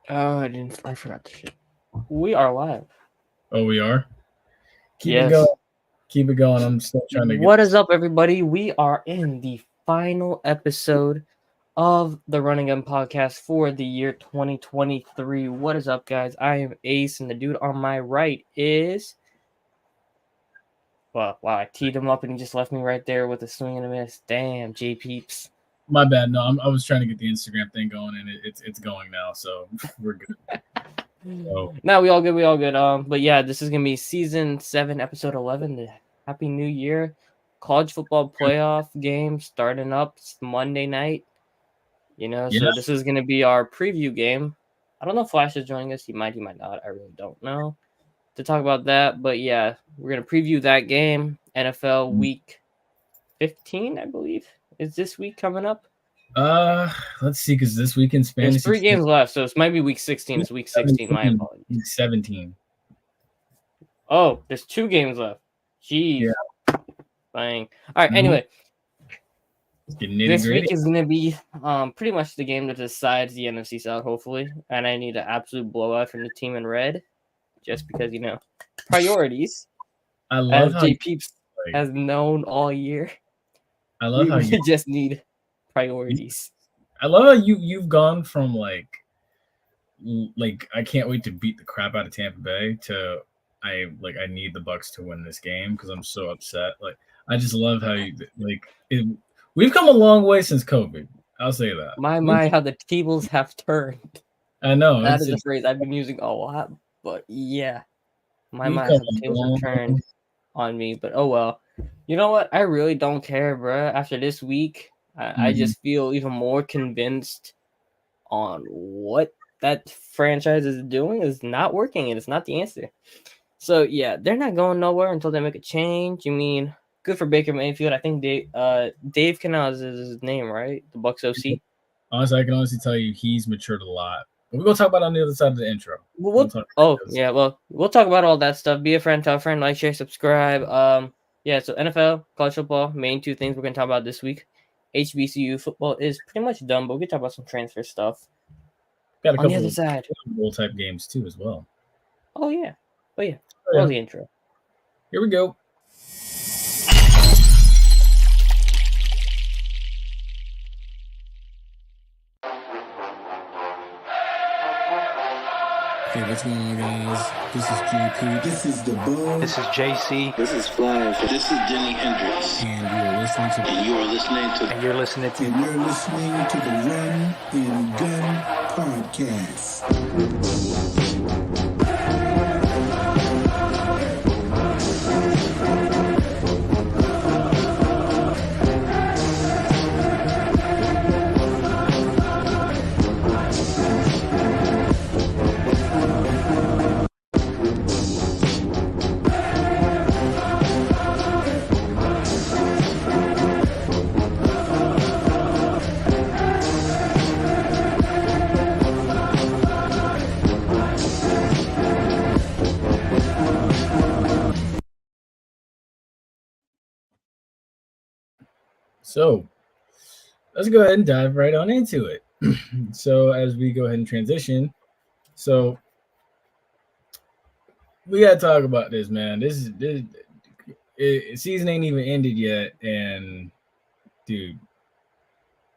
Oh, I forgot the shit. We are live. Oh, we are? Keep it going. Yes. Keep it going. I'm still trying to get What is this. up, everybody? We are in the final episode of the Running Gun podcast for the year 2023. What is up, guys? I am Ace, and the dude on my right is. Well, wow, I teed him up and he just left me right there with a swing and a miss. Damn, J Peeps. My bad. No, I was trying to get the Instagram thing going, and it's going now, so we're good. So, No, we all good. We all good. But yeah, this is gonna be season 7, episode 11. The Happy New Year, college football playoff game starting up. It's Monday night. yeah, So this is gonna be our preview game. I don't know if Flash is joining us. He might not. I really don't know to talk about that. But yeah, we're gonna preview that game. NFL Week 15, I believe, is this week coming up. let's see, because this weekend's There's fantasy 3 games left, so it might be week 16. It's week 16. My 17. apologies. 17. Oh, there's 2 games left. Yeah. Jeez. Dang. All right. Mhm. Anyway, Let's get nitty this gritty. week is gonna be pretty much the game that decides the NFC South, hopefully. And I need an absolute blowout from the team in red, just because priorities, I love as how J Peeps like, has known all year. I love We, how we you just need priorities. I love how you've gone from like I can't wait to beat the crap out of Tampa Bay to I need the Bucks to win this game because I'm so upset. Like I just love how we've come a long way since COVID. I'll say that. My, how the tables have turned. I know That is a phrase I've been using a lot, but yeah, my we've how come the a tables have long. turned on me. But oh well. You know what? I really don't care, bro. After this week, I Mhm. just feel even more convinced on what that franchise is doing is not working, and it's not the answer. So yeah, they're not going nowhere until they make a change. Good for Baker Mayfield. I think Dave Canales is his name, right? The Bucks OC. Honestly, I can honestly tell you he's matured a lot. But we're gonna talk about it on the other side of the intro. We'll talk Yeah, well, we'll talk about all that stuff. Be a friend, tell a friend, like, share, subscribe. Yeah, so NFL, college football, main 2 things we're gonna talk about this week. HBCU football is pretty much done, but we can talk about some transfer stuff got a on the couple other of side. bowl type games too as well. Oh yeah, Oh, roll yeah. the intro. Here we go. Hey, what's going on, guys? This is JP. This is the Bug. This is JC. This is Flash. This is Denny Hendricks. And you're listening to And you're listening to the Run and Gun Podcast. So let's go ahead and dive right on into it. So as we go ahead and transition, so we gotta talk about this, man. Season ain't even ended yet, and dude,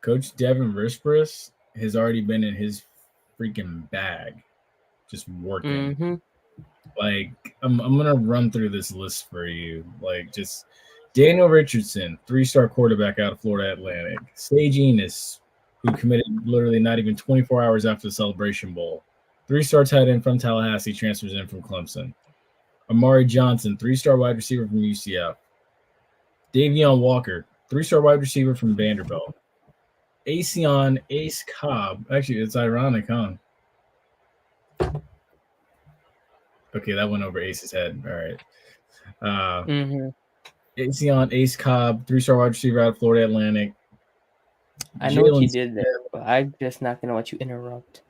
Coach Devin Rispris has already been in his freaking bag, just working. Mm-hmm. Like I'm gonna run through this list for you. Like just Daniel Richardson, 3-star quarterback out of Florida Atlantic. Sage Enos, who committed literally not even 24 hours after the Celebration Bowl. 3-star tight end from Tallahassee, transfers in from Clemson. Amari Johnson, 3-star wide receiver from UCF. Davion Walker, 3-star wide receiver from Vanderbilt. Acion Ace Cobb. Actually, it's ironic, huh? Okay, that went over Ace's head. All right. Acion Ace Cobb, 3-star wide receiver out of Florida Atlantic. I know what you did there, but I'm just not gonna let you interrupt.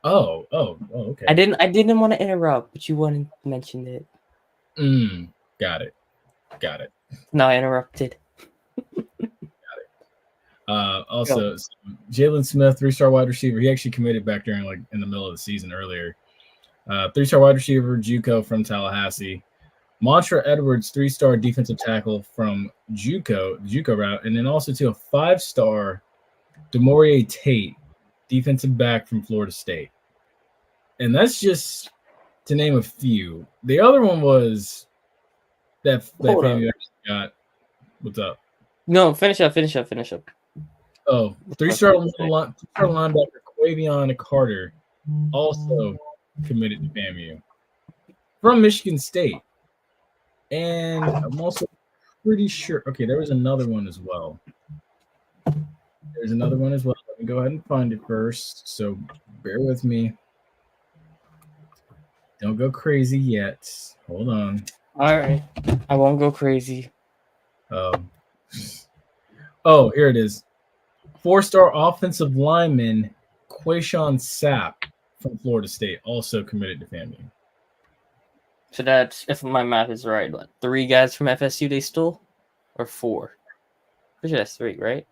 Oh, okay. I didn't want to interrupt, but you wanted to mention it. Got it. No, I interrupted. Got it. Also, Jalen Smith, 3-star wide receiver. He actually committed back during in the middle of the season earlier. 3-star wide receiver, JUCO from Tallahassee. Montra Edwards, 3-star defensive tackle from JUCO route, and then also to a 5-star Demorie Tate, defensive back from Florida State. And that's just to name a few. The other one was that family got. What's up? No, finish up. Oh, 3-star linebacker Quavion Carter also committed to FAMU from Michigan State. And I'm also pretty sure. Okay, there was another one as well. There's another one as well. Let me go ahead and find it first. So bear with me. Don't go crazy yet. Hold on. All right. I won't go crazy. Oh, here it is. 4-star offensive lineman Quayshawn Sapp from Florida State also committed to FAMU. So that's, if my math is right, what, 3 guys from FSU they stole? Or 4? Pretty sure that's 3, right?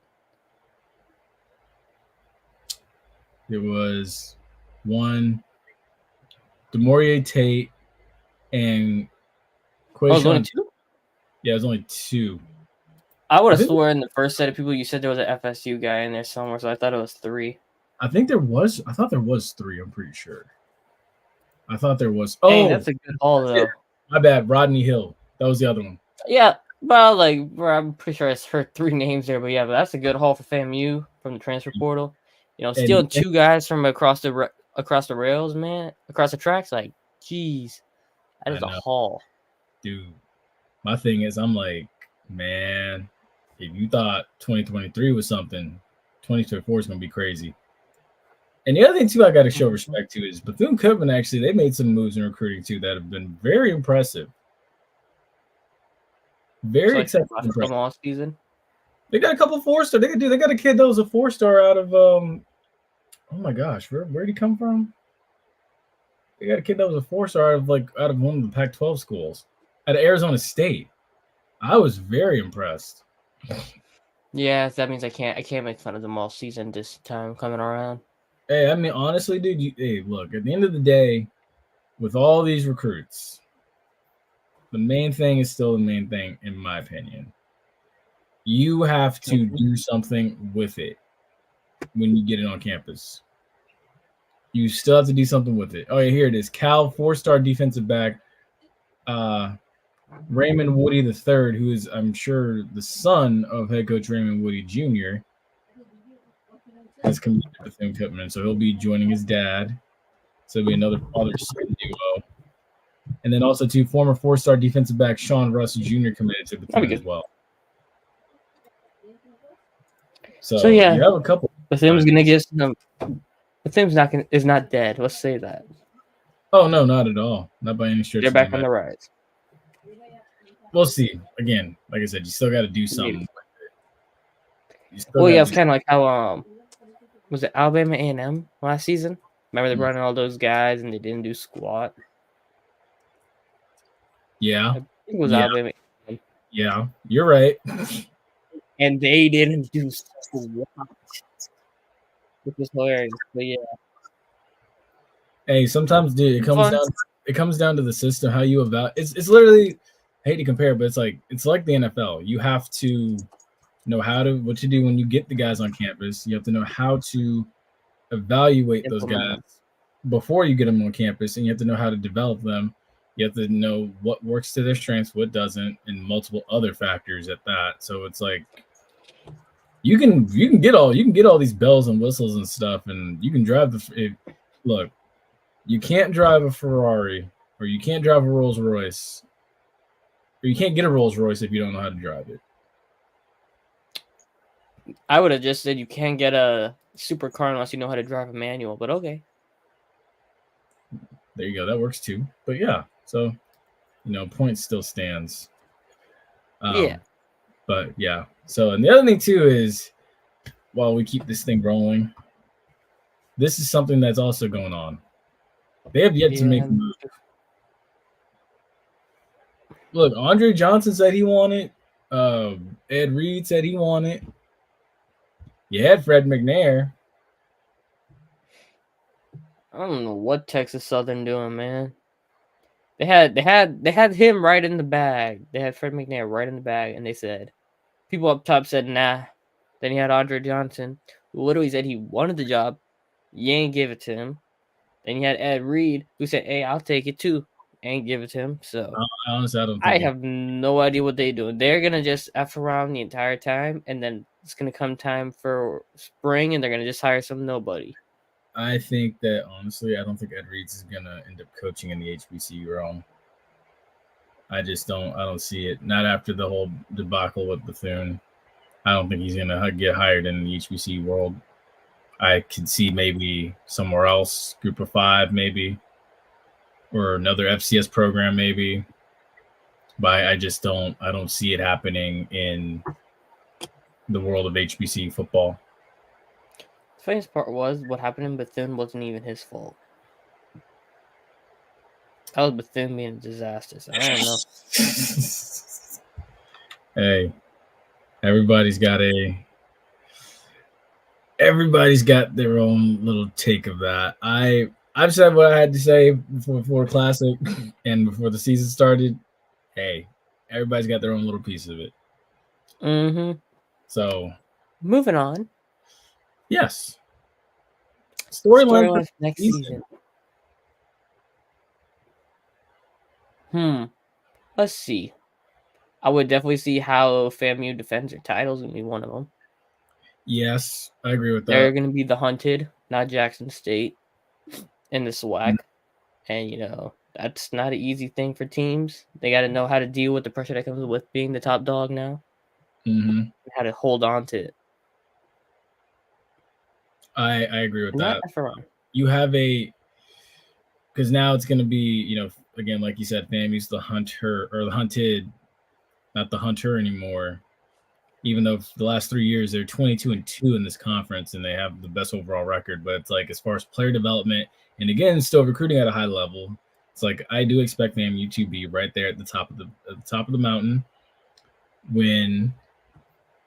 It was 1, Demorie Tate, and Quayshawn. Oh, it was only 2? Yeah, it was only 2. I would have sworn in the first set of people you said there was an FSU guy in there somewhere, so I thought it was 3. I thought there was 3, I'm pretty sure. I thought there was. Dang, that's a good haul, though. My bad. Rodney Hill. That was the other one. Yeah, but I'm pretty sure I heard 3 names there, but that's a good haul for FAMU from the transfer portal. Stealing 2 guys from across the rails, man, across the tracks. Like, geez, that is a haul, dude. My thing is, I'm like, man, if you thought 2023 was something, 2024 is gonna be crazy. And the other thing, too, I got to show respect to is Bethune-Cookman, actually, they made some moves in recruiting, too, that have been very impressive. Very exceptional from all season. They got a couple 4-star. They got a kid that was a 4-star out of, oh, my gosh, where did he come from? They got a kid that was a 4-star out of one of the Pac-12 schools, out of Arizona State. I was very impressed. Yeah, that means I can't make fun of them all season this time coming around. Hey, I mean, honestly, dude, look, at the end of the day, with all these recruits, the main thing is still the main thing, in my opinion. You have to do something with it when you get it on campus. You still have to do something with it. Oh, yeah, here it is. Cal 4-star defensive back, Raymond Woody III, who is, I'm sure, the son of head coach Raymond Woody Jr., has committed to Bethune-Cookman, so he'll be joining his dad. So it'll be another father-son duo. And then also, 2 former 4-star defensive back Sean Russ Jr. committed to Bethune as well. So yeah, you have a couple. Bethune's gonna get some. Bethune's is not dead. Let's say that. Oh no, not at all. Not by any stretch. They're back on the rise. We'll see. Again, like I said, you still got to do something. It's kind of like how was it Alabama A&M last season? Remember they brought in all those guys and they didn't do squat. Yeah, I think it was Alabama. Yeah, you're right. And they didn't do squat, which was hilarious. But yeah. Hey, sometimes, dude, it comes down to the system, how you evaluate. It's literally, I hate to compare, but it's like the NFL. You have to know what to do when you get the guys on campus. You have to know how to evaluate those guys before you get them on campus, and you have to know how to develop them. You have to know what works to their strengths, what doesn't, and multiple other factors at that. So it's like you can get all these bells and whistles and stuff, and you can drive look. You can't drive a Ferrari, or you can't drive a Rolls Royce, or you can't get a Rolls Royce if you don't know how to drive it. I would have just said you can't get a supercar unless you know how to drive a manual, but okay. There you go. That works too. But yeah, so, point still stands. Yeah. But yeah. So, and the other thing too is, while we keep this thing rolling, this is something that's also going on. They have yet to make a move. Look, Andre Johnson said he wanted. Ed Reed said he wanted. You had Fred McNair. I don't know what Texas Southern doing, man. They had him right in the bag. They had Fred McNair right in the bag, and they said people up top said nah. Then he had Andre Johnson, who literally said he wanted the job. You ain't give it to him. Then you had Ed Reed, who said, "Hey, I'll take it too." Ain't give it to him. So Honestly, I don't I think have no idea what they doing. They're gonna just f around the entire time, and then it's gonna come time for spring, and they're gonna just hire some nobody. I think that honestly, I don't think Ed Reed is gonna end up coaching in the HBCU realm. I don't see it. Not after the whole debacle with Bethune. I don't think he's gonna get hired in the HBCU world. I could see maybe somewhere else, Group of Five, maybe, or another FCS program, maybe. But I just don't. I don't see it happening in the world of HBCU football. The funniest part was what happened in Bethune wasn't even his fault. That was Bethune being a disaster. So I don't know. Hey, everybody's got their own little take of that. I've said what I had to say before Classic and before the season started. Hey, everybody's got their own little piece of it. Mm-hmm. So moving on. Yes. Storyline next season. Let's see. I would definitely see how FAMU defends their titles and be one of them. Yes, I agree with that. They're going to be the hunted, not Jackson State, in the SWAC. And, that's not an easy thing for teams. They got to know how to deal with the pressure that comes with being the top dog now. Mm-hmm. How to hold on to it. I agree with that. You have because now it's going to be, again, like you said, FAMU's the hunter or the hunted, not the hunter anymore. Even though the last 3 years they're 22-2 in this conference and they have the best overall record, but it's like as far as player development and again still recruiting at a high level, it's like I do expect FAMU to be right there at the top of the mountain when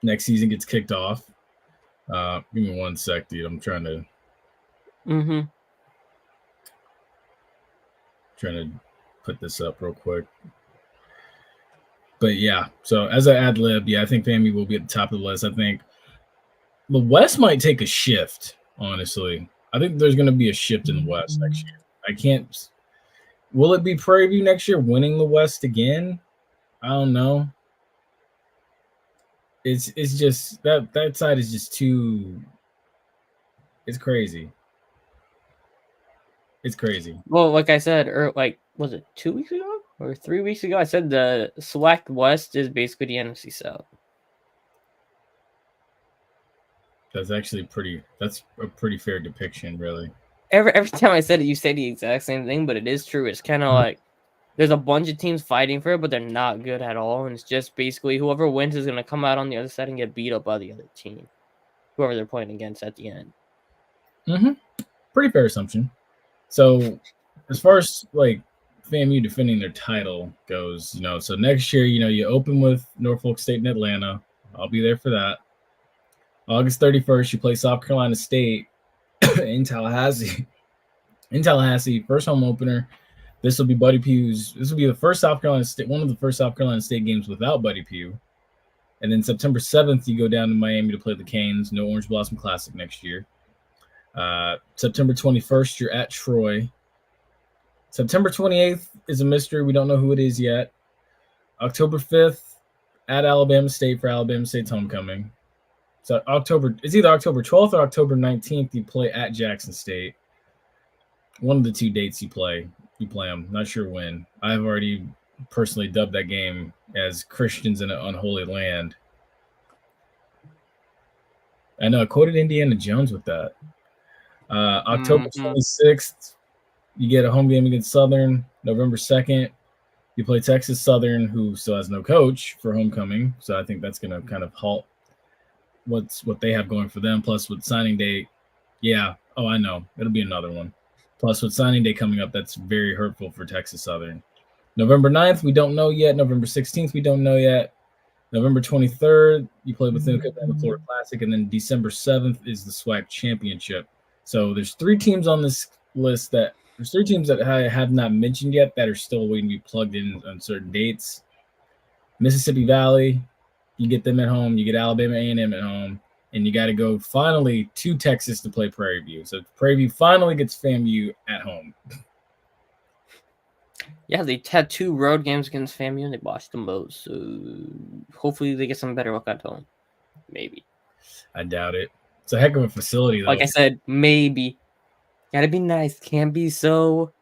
next season gets kicked off. Give me 1 sec, dude. I'm trying to put this up real quick. But yeah, so as I ad lib, I think FAMU will be at the top of the list. I think the West might take a shift, honestly. I think there's going to be a shift in the West next year. I can't. Will it be Prairie View next year winning the West again? I don't know. It's just that side is just too. It's crazy. It's crazy. Well, like I said, was it 2 weeks ago or 3 weeks ago? I said the SWAC West is basically the NFC South. That's actually that's a pretty fair depiction, really. Every time I said it, you say the exact same thing, but it is true. It's kind of like there's a bunch of teams fighting for it, but they're not good at all. And it's just basically whoever wins is going to come out on the other side and get beat up by the other team, whoever they're playing against at the end. Mm-hmm. Pretty fair assumption. So as far as like FAMU defending their title goes, so next year, you open with Norfolk State and Atlanta. I'll be there for that. August 31st, you play South Carolina State in Tallahassee. First home opener. This will be Buddy Pugh's. This will be the first one of the first South Carolina State games without Buddy Pugh. And then September 7th, you go down to Miami to play the Canes. No Orange Blossom Classic next year. September 21st, you're at Troy. September 28th is a mystery. We don't know who it is yet. October 5th, at Alabama State for Alabama State's homecoming. So it's either October 12th or October 19th. You play at Jackson State. One of the two dates you play them. Not sure when. I've already personally dubbed that game as Christians in an Unholy Land. I know I quoted Indiana Jones with that. October 26th, you get a home game against Southern. November 2nd, you play Texas Southern, who still has no coach for homecoming. So I think that's going to kind of halt what they have going for them. Plus with signing day, I know. It'll be another one. Plus with signing day coming up, that's very hurtful for Texas Southern. November 9th, we don't know yet. November 16th, we don't know yet. November 23rd, you play Bethune Cookman in the Florida Classic, and then December 7th is the SWAC Championship. So there's 3 teams on this list there's 3 teams that I have not mentioned yet that are still waiting to be plugged in on certain dates. Mississippi Valley, you get them at home. You get Alabama A&M at home, and you got to go finally to Texas to play Prairie View. So Prairie View finally gets FAMU at home. Yeah, they had 2 road games against FAMU and they lost them both. So hopefully they get some better luck at home. Maybe. I doubt it. It's a heck of a facility, though. Like I said, maybe. Gotta be nice. Can't be so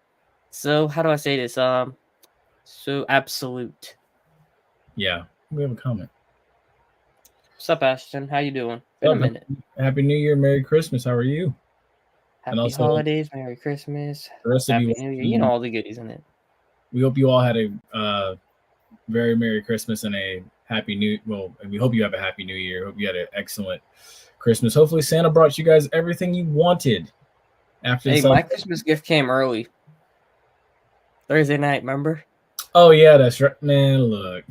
how do I say this? So absolute. Yeah, we have a comment. What's up, Ashton? How you doing? Been a minute. Happy New Year, Merry Christmas. How are you? Happy also, holidays, Merry Christmas, the rest of Happy you, New Year. You know all the goodies in it. We hope you all had a very Merry Christmas and a Happy New. Well, and we hope you have a Happy New Year. Hope you had an excellent Christmas. Hopefully, Santa brought you guys everything you wanted. After Hey, my Christmas gift came early. Thursday night, remember? Oh yeah, that's right, man. Look,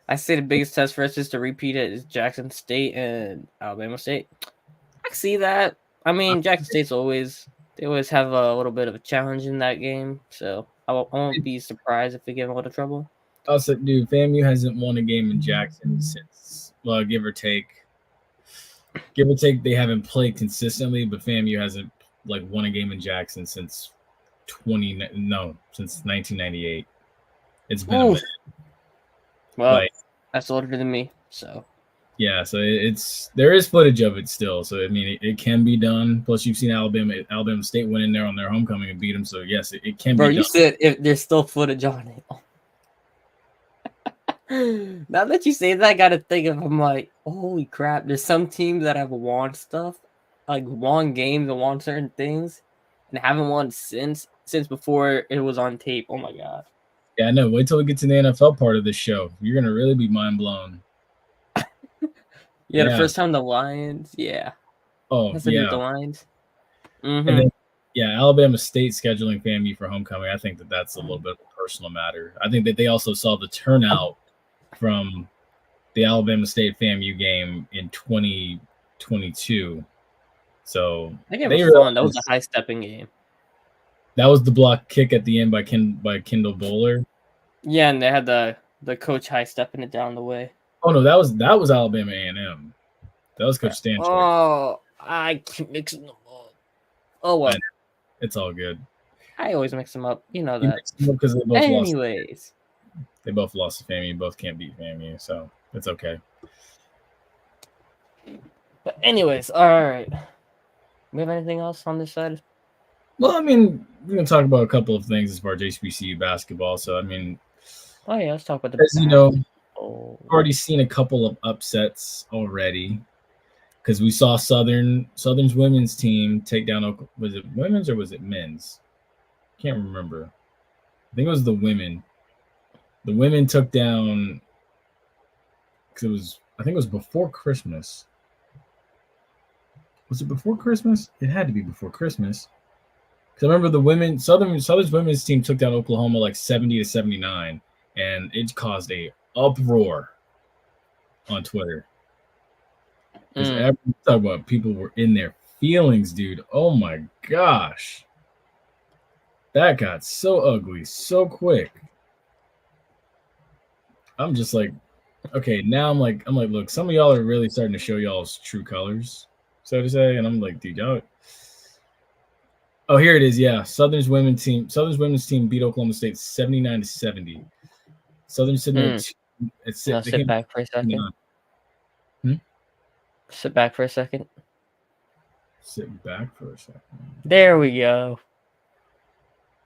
I say the biggest test for us is to repeat it is Jackson State and Alabama State. I see that. I mean, Jackson State's they always have a little bit of a challenge in that game, so I won't be surprised if they get in a little trouble. Also, dude, FAMU hasn't won a game in Jackson since, well, give or take. They haven't played consistently, but FAMU hasn't won a game in Jackson since 1998. It's been a minute. Well, that's older than me, so. Yeah, so there is footage of it still. So I mean, it can be done. Plus, you've seen Alabama State went in there on their homecoming and beat them. So yes, it can be done. Bro, you said if there's still footage on it. Now that you say that, I gotta think of. I'm like, holy crap! There's some teams that have won stuff, like won games and won certain things, and haven't won since before it was on tape. Oh my god! Yeah, I know. Wait till we get to the NFL part of this show. You're gonna really be mind blown. Yeah, the first time the Lions. Yeah. Oh, yeah. The Lions. Mm-hmm. And then, Alabama State scheduling FAMU for homecoming. I think that's a little bit of a personal matter. I think that they also saw the turnout from the Alabama State FAMU game in 2022. So that game was fun. That was a high stepping game. That was the block kick at the end by Kendall Bowler. Yeah, and they had the coach high stepping it down the way. Oh no, that was Alabama A&M. That was Coach Stanchik. Oh, I keep mixing them up. Oh well, it's all good. I always mix them up. You know that. Because they both Anyways, they both lost to FAMU. Both can't beat FAMU, so it's okay. But anyways, all right. We have anything else on this side? Well, I mean, we're gonna talk about a couple of things as far as HBCU basketball. So I mean, oh yeah, let's talk about the. As you know, already seen a couple of upsets already. Because we saw Southern's women's team take down. Was it women's or was it men's? Can't remember. I think it was the women. The women took down. Because I think it was before Christmas. Was it before Christmas? It had to be before Christmas. Because I remember the Southern's women's team took down Oklahoma 70-79, and it caused a uproar on Twitter. Because every talk about people were in their feelings, dude. Oh my gosh. That got so ugly so quick. I'm just like, okay, now I'm like, look, some of y'all are really starting to show y'all's true colors, so to say. And I'm like, dude, y'all. Oh, here it is. Yeah. Southern's women's team beat Oklahoma State 79-70. Southern sitting there. Sit back for a second. Sit back for a second. Sit back for a second. There we go.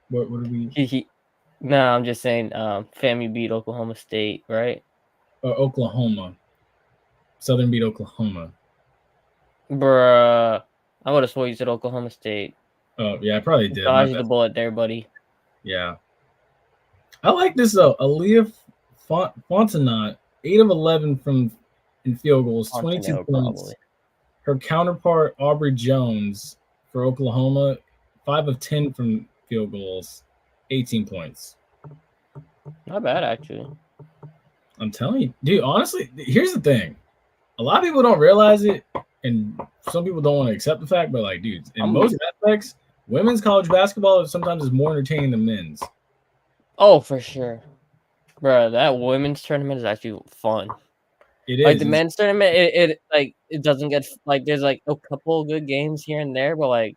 What are we? No, I'm just saying FAMU beat Oklahoma State, right? Oklahoma. Southern beat Oklahoma. Bruh. I would have swore you said Oklahoma State. Oh, yeah, I probably did. Dodged the bullet there, buddy. Yeah. I like this, though. Aaliyah Fontenot, 8 of 11 in field goals, 22 points. Probably. Her counterpart, Aubrey Jones, for Oklahoma, 5 of 10 from field goals, 18 points. Not bad, actually. I'm telling you, dude. Honestly, here's the thing: a lot of people don't realize it, and some people don't want to accept the fact. But like, dude, in most aspects, women's college basketball sometimes is more entertaining than men's. Oh, for sure, bro. That women's tournament is actually fun. It Like is. the men's tournament, it doesn't get like there's like a couple good games here and there, but like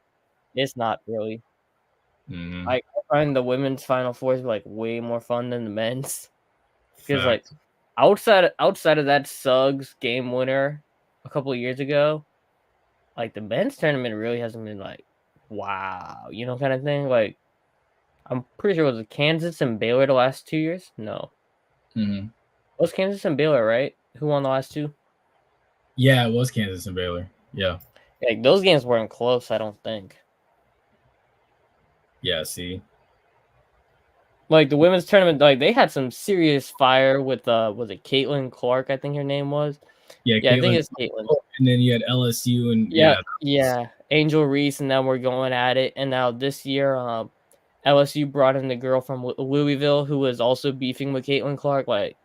it's not really. Mhm. Like I find the women's Final Fours like way more fun than the men's because like Facts. outside of that Suggs game winner a couple of years ago, like the men's tournament really hasn't been like wow, kind of thing. Like I'm pretty sure it was Kansas and Baylor the last 2 years. No, Mhm. it was Kansas and Baylor, right? Who won the last two? Yeah, it was Kansas and Baylor. Yeah. Like those games weren't close, I don't think. Yeah. See. Like the women's tournament, like they had some serious fire with was it Caitlin Clark? I think her name was. Yeah, Yeah, I think Caitlin. it's Caitlin. And then you had LSU and Yeah, Angel Reese, and then we're going at it. And now this year, LSU brought in the girl from Louisville who was also beefing with Caitlin Clark. Like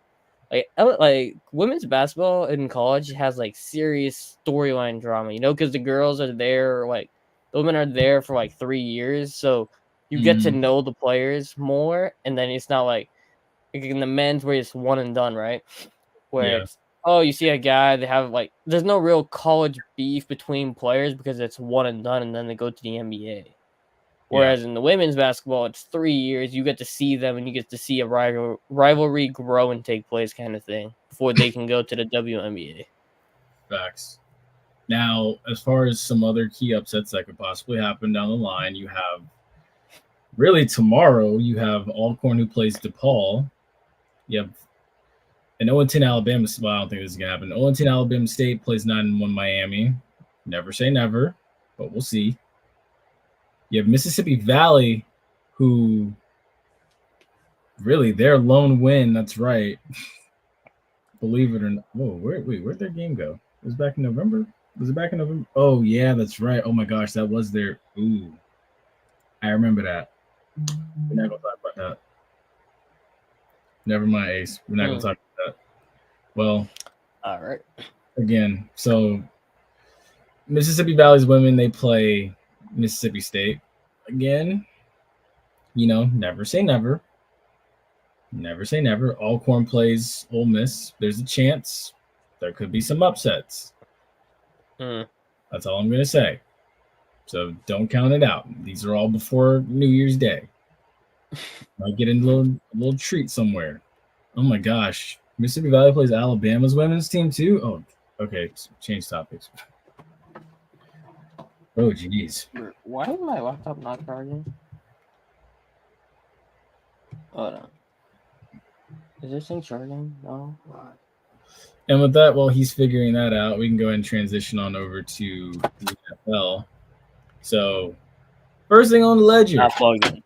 women's basketball in college has like serious storyline drama, because the girls are there, like the women are there for like 3 years, so you get to know the players more, and then it's not like in the men's where it's one and done, right? Where Yeah. it's you see a guy, they have like there's no real college beef between players because it's one and done, and then they go to the NBA. Whereas in the women's basketball, it's 3 years. You get to see them, and you get to see a rivalry grow and take place, kind of thing, before they can go to the WNBA. Facts. Now, as far as some other key upsets that could possibly happen down the line, you have really tomorrow. You have Alcorn who plays DePaul. You have an 0-10 Alabama. Well, I don't think this is gonna happen. 0-10 Alabama State plays 9-1 Miami. Never say never, but we'll see. You have Mississippi Valley, who really their lone win. That's right. Believe it or not. Whoa, where'd their game go? It was back in November. Was it back in November? Oh yeah, that's right. Oh my gosh, that was their. Ooh, I remember that. We're not gonna talk about that. Never mind, Ace. We're not gonna talk about that. Well, all right. Again, so Mississippi Valley's women, they play Mississippi State. Again, never say never. Never say never. Alcorn plays Ole Miss. There's a chance there could be some upsets. That's all I'm going to say. So don't count it out. These are all before New Year's Day. Might get a little treat somewhere. Oh my gosh. Mississippi Valley plays Alabama's women's team too? Oh, okay. Change topics. Oh, geez. Why is my laptop not charging? Hold on. Is this thing charging? No. And with that, while he's figuring that out, we can go ahead and transition on over to the NFL. So, first thing on the ledger. Not plugged in.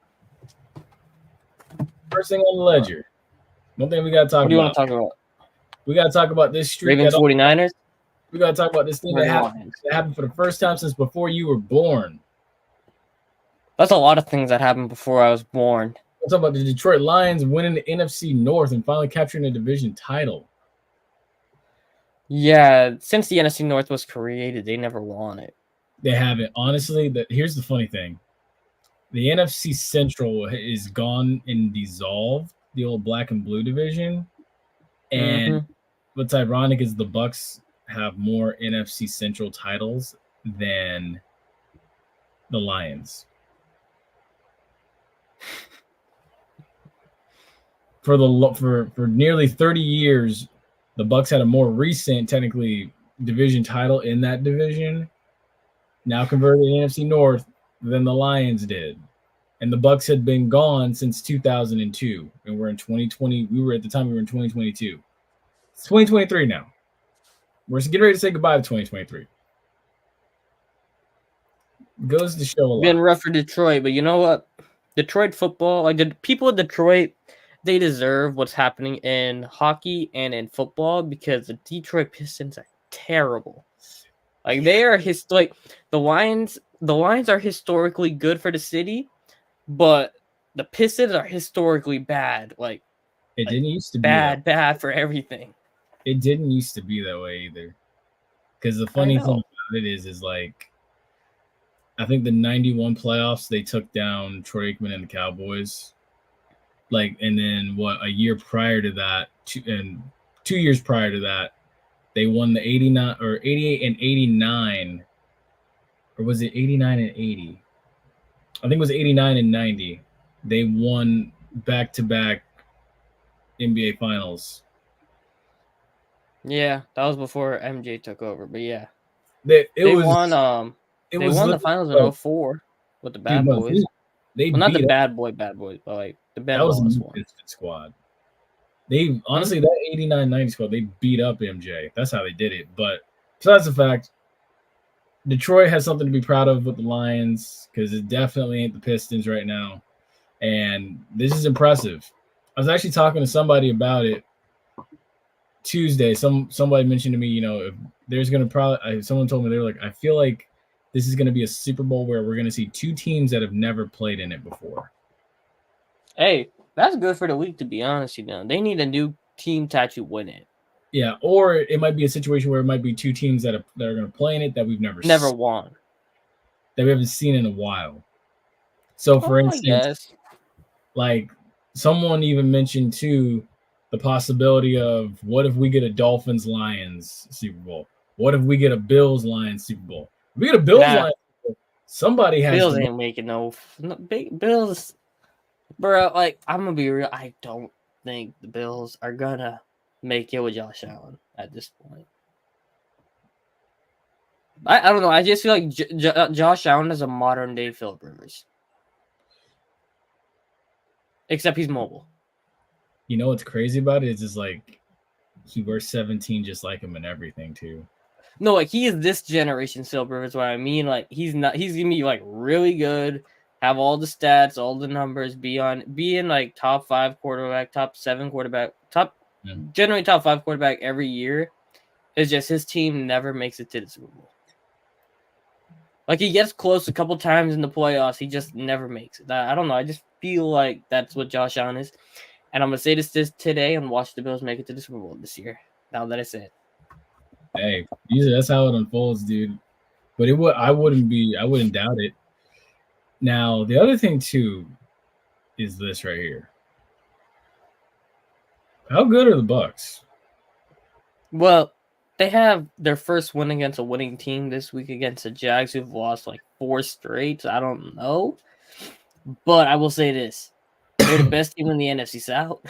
First thing on the ledger. One thing we got to talk about. What do you want to talk about? We got to talk about this streak. Ravens 49ers? We got to talk about this thing that happened for the first time since before you were born. That's a lot of things that happened before I was born. We're talking about the Detroit Lions winning the NFC North and finally capturing a division title. Yeah, since the NFC North was created, they never won it. They haven't. Honestly, here's the funny thing. The NFC Central is gone and dissolved, the old black and blue division. And what's ironic is the Bucs have more NFC Central titles than the Lions. For nearly 30 years, the Bucs had a more recent, technically, division title in that division. Now converted to NFC North than the Lions did, and the Bucs had been gone since 2002, and we're in 2020. We were at the time we were in 2022. It's 2023 now. We're getting ready to say goodbye to 2023. Goes to show a lot. Been rough for Detroit, but you know what? Detroit football, like the people of Detroit, they deserve what's happening in hockey and in football because the Detroit Pistons are terrible. Like they are the Lions are historically good for the city, but the Pistons are historically bad. Like It Like, didn't used to be that. bad for everything. It didn't used to be that way either. Because the I funny thing know. about it is like I think the '91 playoffs they took down Troy Aikman and the Cowboys. Like, and then a year prior to that, 2 years prior to that, they won the 89 or 88 and 89, or was it 89 and 80? I think it was 89 and 90. They won back-to-back NBA finals. Yeah, that was before MJ took over, but yeah. They won the finals in 04 with the dude, Bad no, Boys. they Well, not the beat up. bad boys, but like the Ben That was Wallace a one. Misfit squad. They honestly that 89-90 squad, they beat up MJ. That's how they did it. But besides the fact, Detroit has something to be proud of with the Lions because it definitely ain't the Pistons right now. And this is impressive. I was actually talking to somebody about it Tuesday. Somebody mentioned to me, if there's gonna someone told me they were like, I feel like this is gonna be a Super Bowl where we're gonna see two teams that have never played in it before. Hey, that's good for the league, to be honest. They need a new team to actually win it. Yeah, or it might be a situation where it might be two teams that are going to play in it that we've never won, that we haven't seen in a while. So, for instance, like someone even mentioned too, the possibility of what if we get a Dolphins Lions Super Bowl? What if we get a Bills Lions Super Bowl? If we get a Bills Lions Super Bowl, somebody has Bills ain't making no big Bills, bro. Like, I'm gonna be real. I don't think the Bills are gonna make it with Josh Allen at this point. I don't know. I just feel like Josh Allen is a modern day Philip Rivers, except he's mobile. You know what's crazy about it is just like he wears 17 just like him and everything too. No, like he is this generation Philip Rivers. What I mean, like he's not. He's gonna be like really good, have all the stats, all the numbers, be in like top 5 quarterback, top 7 quarterback, generally top 5 quarterback every year. It's just his team never makes it to the Super Bowl. Like he gets close a couple times in the playoffs, he just never makes it. I don't know. I just feel like that's what Josh Allen is, and I'm gonna say this today and watch the Bills make it to the Super Bowl this year. Now that I said, hey, that's how it unfolds, dude. But I wouldn't doubt it. Now the other thing too is this right here. How good are the Bucks? Well, they have their first win against a winning team this week against the Jags, who've lost like 4 straight. So I don't know, but I will say this: they're the best team in the NFC South.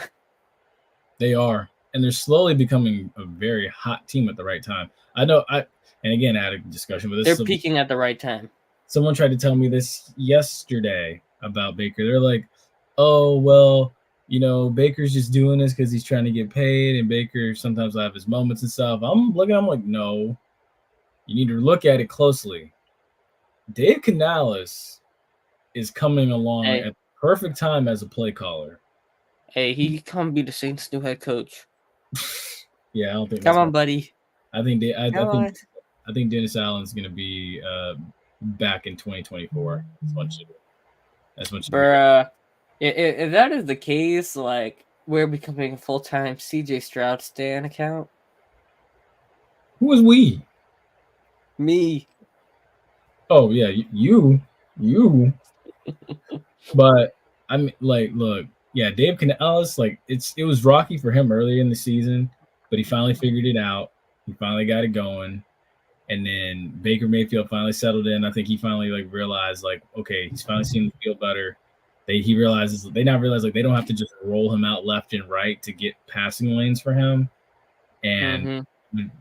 They are, and they're slowly becoming a very hot team at the right time. I know. And again, I had a discussion with this. They're peaking at the right time. Someone tried to tell me this yesterday about Baker. They're like, "Oh well, Baker's just doing this because he's trying to get paid, and Baker sometimes will have his moments and stuff." I'm like, no, you need to look at it closely. Dave Canales is coming along at the perfect time as a play caller. Hey, he can come be the Saints' new head coach. Yeah, I don't think. Come on, buddy. I think Dennis Allen's going to be back in 2024. That's much. Bruh, if that is the case, like we're becoming a full-time CJ Stroud stan account. Who is we? Me. Oh yeah, you. But I mean, like, look, yeah, Dave Canales, like, it was rocky for him earlier in the season, but he finally figured it out. He finally got it going, and then Baker Mayfield finally settled in. I think he finally realized okay, he's finally seen the field better. They now realize they don't have to just roll him out left and right to get passing lanes for him. And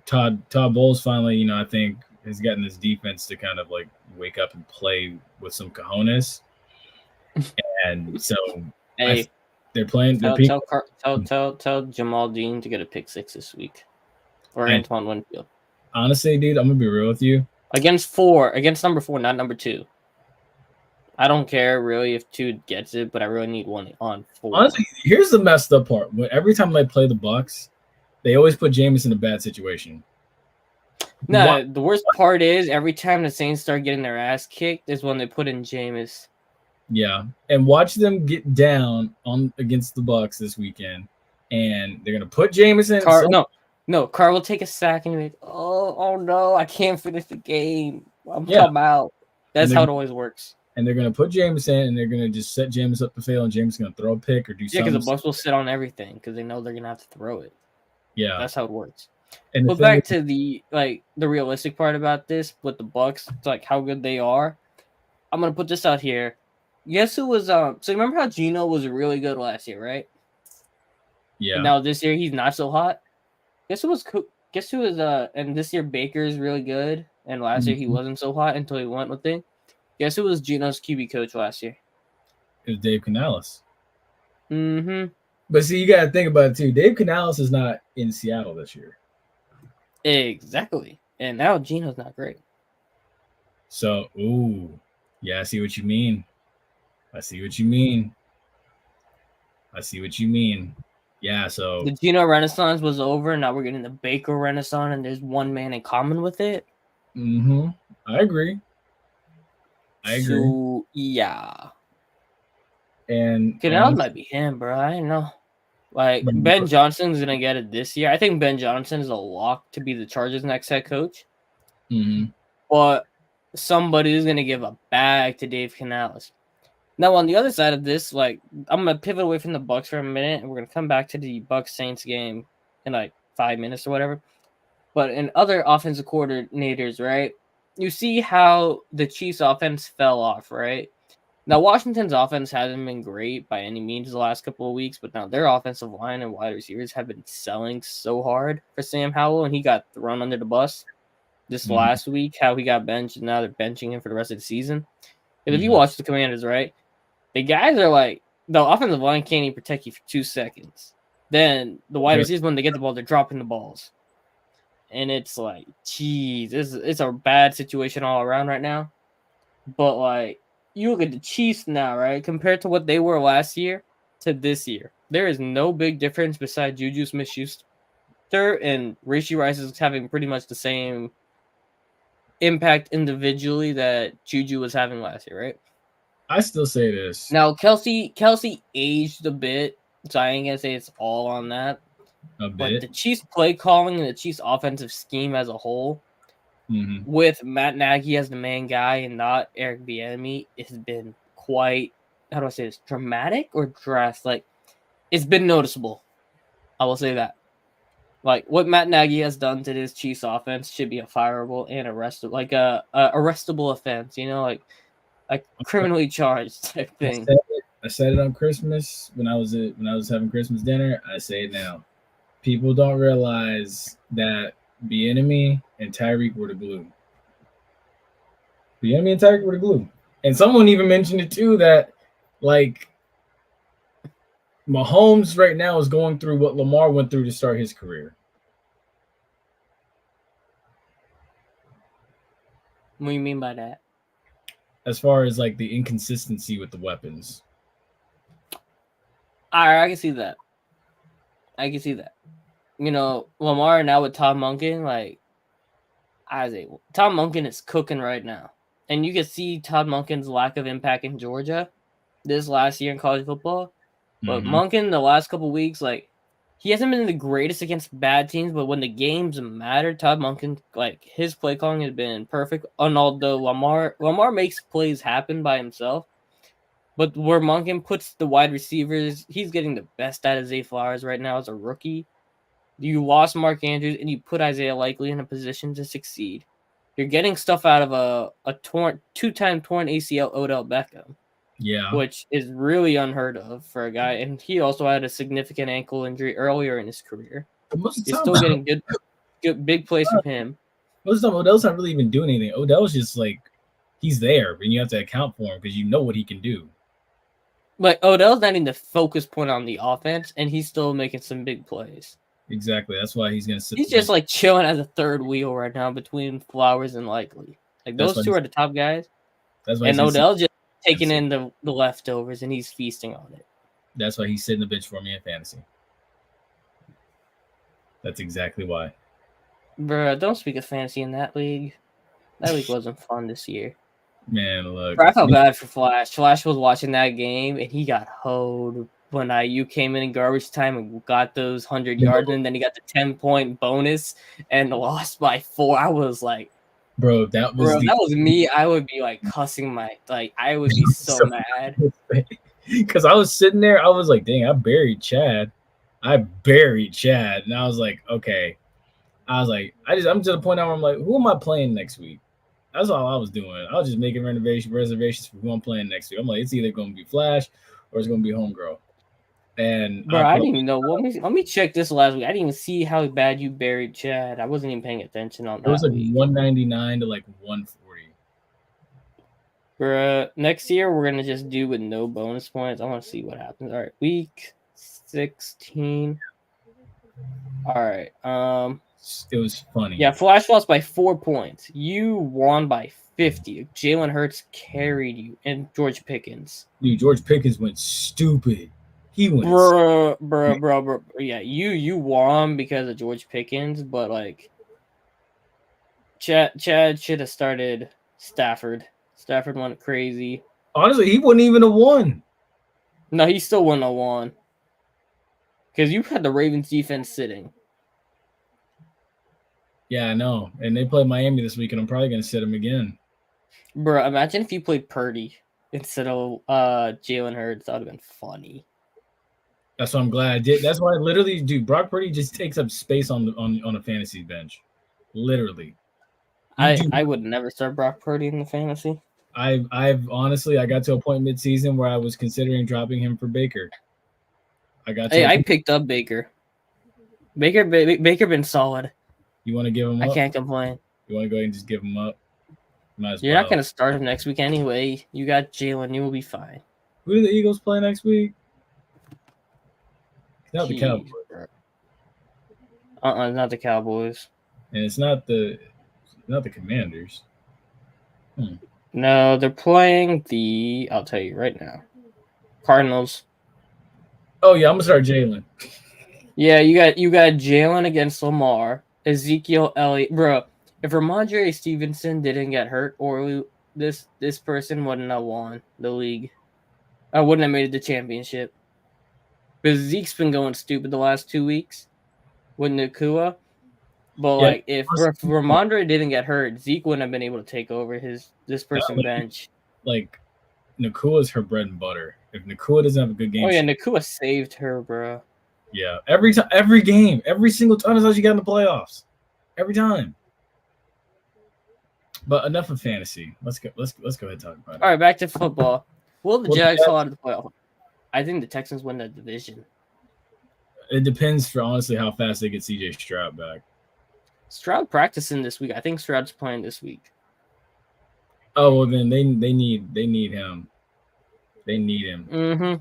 Todd Bowles finally, I think has gotten this defense to kind of wake up and play with some cojones. And so they're playing. Tell Jamal Dean to get a pick 6 this week, or Antoine Winfield. Honestly, dude, I'm gonna be real with you. Against number 4, not number 2. I don't care really if 2 gets it, but I really need 1 on 4. Honestly, here's the messed up part. Every time they play the Bucks, they always put Jameis in a bad situation. No, the worst part is every time the Saints start getting their ass kicked is when they put in Jameis. Yeah, and watch them get down against the Bucks this weekend. and they're gonna put Jameson. Carr will take a sack and be like, oh no, I can't finish the game. I'm Yeah. come out. That's how it always works. And they're gonna put Jameson, and they're gonna just set Jameis up to fail, and Jameis gonna throw a pick or do something. Yeah, because the Bucs will sit on everything because they know they're gonna have to throw it. Yeah, that's how it works. And but back to the realistic part about this with the Bucs, it's like how good they are. I'm gonna put this out here. Guess who was So remember how Geno was really good last year, right? Yeah. And now this year he's not so hot. Guess who was and this year Baker is really good, and last year he wasn't so hot until he went with it. Guess who was Geno's QB coach last year? It was Dave Canales. Mm-hmm. But see, you gotta think about it too. Dave Canales is not in Seattle this year. Exactly. And now Geno's not great. So, yeah, I see what you mean. I see what you mean. Yeah, so the Geno Renaissance was over, and now we're getting the Baker Renaissance, and there's one man in common with it. Mm-hmm. I agree. So, yeah. And Canales might be him, bro. I don't know. Like, Ben Johnson's going to get it this year. I think Ben Johnson is a lock to be the Chargers' next head coach. Mm-hmm. But somebody is going to give a bag to Dave Canales. Now, on the other side of this, like, I'm going to pivot away from the Bucs for a minute, and we're going to come back to the Bucs-Saints game in, like, 5 minutes or whatever. But in other offensive coordinators, right, you see how the Chiefs' offense fell off, right? Now, Washington's offense hasn't been great by any means the last couple of weeks, but now their offensive line and wide receivers have been selling so hard for Sam Howell, and he got thrown under the bus this last week, how he got benched, and now they're benching him for the rest of the season. If you watch the Commanders, right, the guys are like, the offensive line can't even protect you for 2 seconds. Then the wide receivers, when they get the ball, they're dropping the balls. And it's like, geez, it's a bad situation all around right now. But, like, you look at the Chiefs now, right? Compared to what they were last year to this year, there is no big difference besides Juju Smith-Schuster and Rashee Rice is having pretty much the same impact individually that Juju was having last year, right? I still say this. Now, Kelsey aged a bit, so I ain't gonna say it's all on that. But the Chiefs play calling and the Chiefs offensive scheme as a whole, with Matt Nagy as the main guy and not Eric Bieniemy, it's been quite, how do I say this, dramatic or drastic? Like, it's been noticeable. I will say that. Like, what Matt Nagy has done to this Chiefs offense should be a fireable and arrestable, like a arrestable offense, you know, like criminally charged type thing. I said it on Christmas when I was having Christmas dinner. I say it now. People don't realize that Bieniemy and Tyreek were the glue. Bieniemy and Tyreek were the glue. And someone even mentioned it too, that like Mahomes right now is going through what Lamar went through to start his career. What do you mean by that? As far as like the inconsistency with the weapons. All right, I can see that. You know, Lamar now with Todd Monken, like, Todd Monken is cooking right now. And you can see Todd Monken's lack of impact in Georgia this last year in college football. But Monken, the last couple weeks, like, he hasn't been the greatest against bad teams, but when the games matter, Todd Monken, like, his play calling has been perfect. And although Lamar makes plays happen by himself, but where Monken puts the wide receivers, he's getting the best out of Zay Flowers right now as a rookie. You lost Mark Andrews, and you put Isaiah Likely in a position to succeed. You're getting stuff out of a two-time torn ACL Odell Beckham. Yeah. Which is really unheard of for a guy. And he also had a significant ankle injury earlier in his career. You're still getting good big plays from him. Most of the time, Odell's not really even doing anything. Odell's just like, he's there, and you have to account for him because you know what he can do. But Odell's not even the focus point on the offense, and he's still making some big plays. Exactly. That's why he's going to sit. He's just like chilling as a third wheel right now between Flowers and Likely. Like, those two are the top guys. That's why. And Odell's just taking in the leftovers, and he's feasting on it. That's why he's sitting the bench for me in fantasy. That's exactly why. Bruh, don't speak of fantasy in that league. That league wasn't fun this year. Man, look. Bruh, I felt bad for Flash. Flash was watching that game, and he got hoed when you came in garbage time and got those 100 yards, and then he got the 10-point bonus and lost by 4. I was like, bro, that was that was me. I would be like cussing I would be so mad. Because I was sitting there, I was like, dang, I buried Chad. And I was like, okay. I'm to the point now where I'm like, who am I playing next week? That's all I was doing. I was just making reservations for who I'm playing next week. I'm like, it's either going to be Flash or it's going to be Homegirl. And bro, I didn't even know. Let me check this last week. I didn't even see how bad you buried Chad. I wasn't even paying attention on that. It was like week. 199 to like 140. Bruh, next year we're gonna just do with no bonus points. I want to see what happens. All right, week 16. All right. It was funny. Yeah, Flash lost by 4 points. You won by 50. Jalen Hurts carried you, and George Pickens. Dude, George Pickens went stupid. He went, bro. Yeah, you won because of George Pickens, but like, Chad should have started Stafford. Stafford went crazy. Honestly, he wouldn't even have won. No, he still wouldn't have won. Because you had the Ravens defense sitting. Yeah, I know. And they play Miami this week, and I'm probably going to sit him again. Bro, imagine if you played Purdy instead of Jalen Hurts. That would have been funny. That's why I'm glad I did. That's why I literally do. Brock Purdy just takes up space on a fantasy bench. Literally. I would never start Brock Purdy in the fantasy. I've honestly, I got to a point mid-season where I was considering dropping him for Baker. I picked up Baker. Baker been solid. You want to give him up? I can't complain. You want to go ahead and just give him up? You're not going to start him next week anyway. You got Jalen. You will be fine. Who do the Eagles play next week? Not the Cowboys. Not the Cowboys. And it's not the Commanders. No, they're playing I'll tell you right now. Cardinals. Oh yeah, I'm gonna start Jalen. Yeah, you got Jalen against Lamar, Ezekiel Elliott, bro. If Ramondre Stevenson didn't get hurt, or this person wouldn't have won the league. I wouldn't have made it the championship. Because Zeke's been going stupid the last 2 weeks with Nakua. But yeah, like if Ramondre didn't get hurt, Zeke wouldn't have been able to take over this person bench. Like Nakua is her bread and butter. If Nakua doesn't have a good game, Nakua saved her, bro. Yeah, every game, every single time is how she got in the playoffs. Every time. But enough of fantasy. Let's go ahead and talk about it. All right, back to football. Will the Jags fall out of the playoff? I think the Texans win that division. It depends for honestly how fast they get CJ Stroud back. Stroud practicing this week. I think Stroud's playing this week. Oh well, then they need him. They need him. Mm-hmm.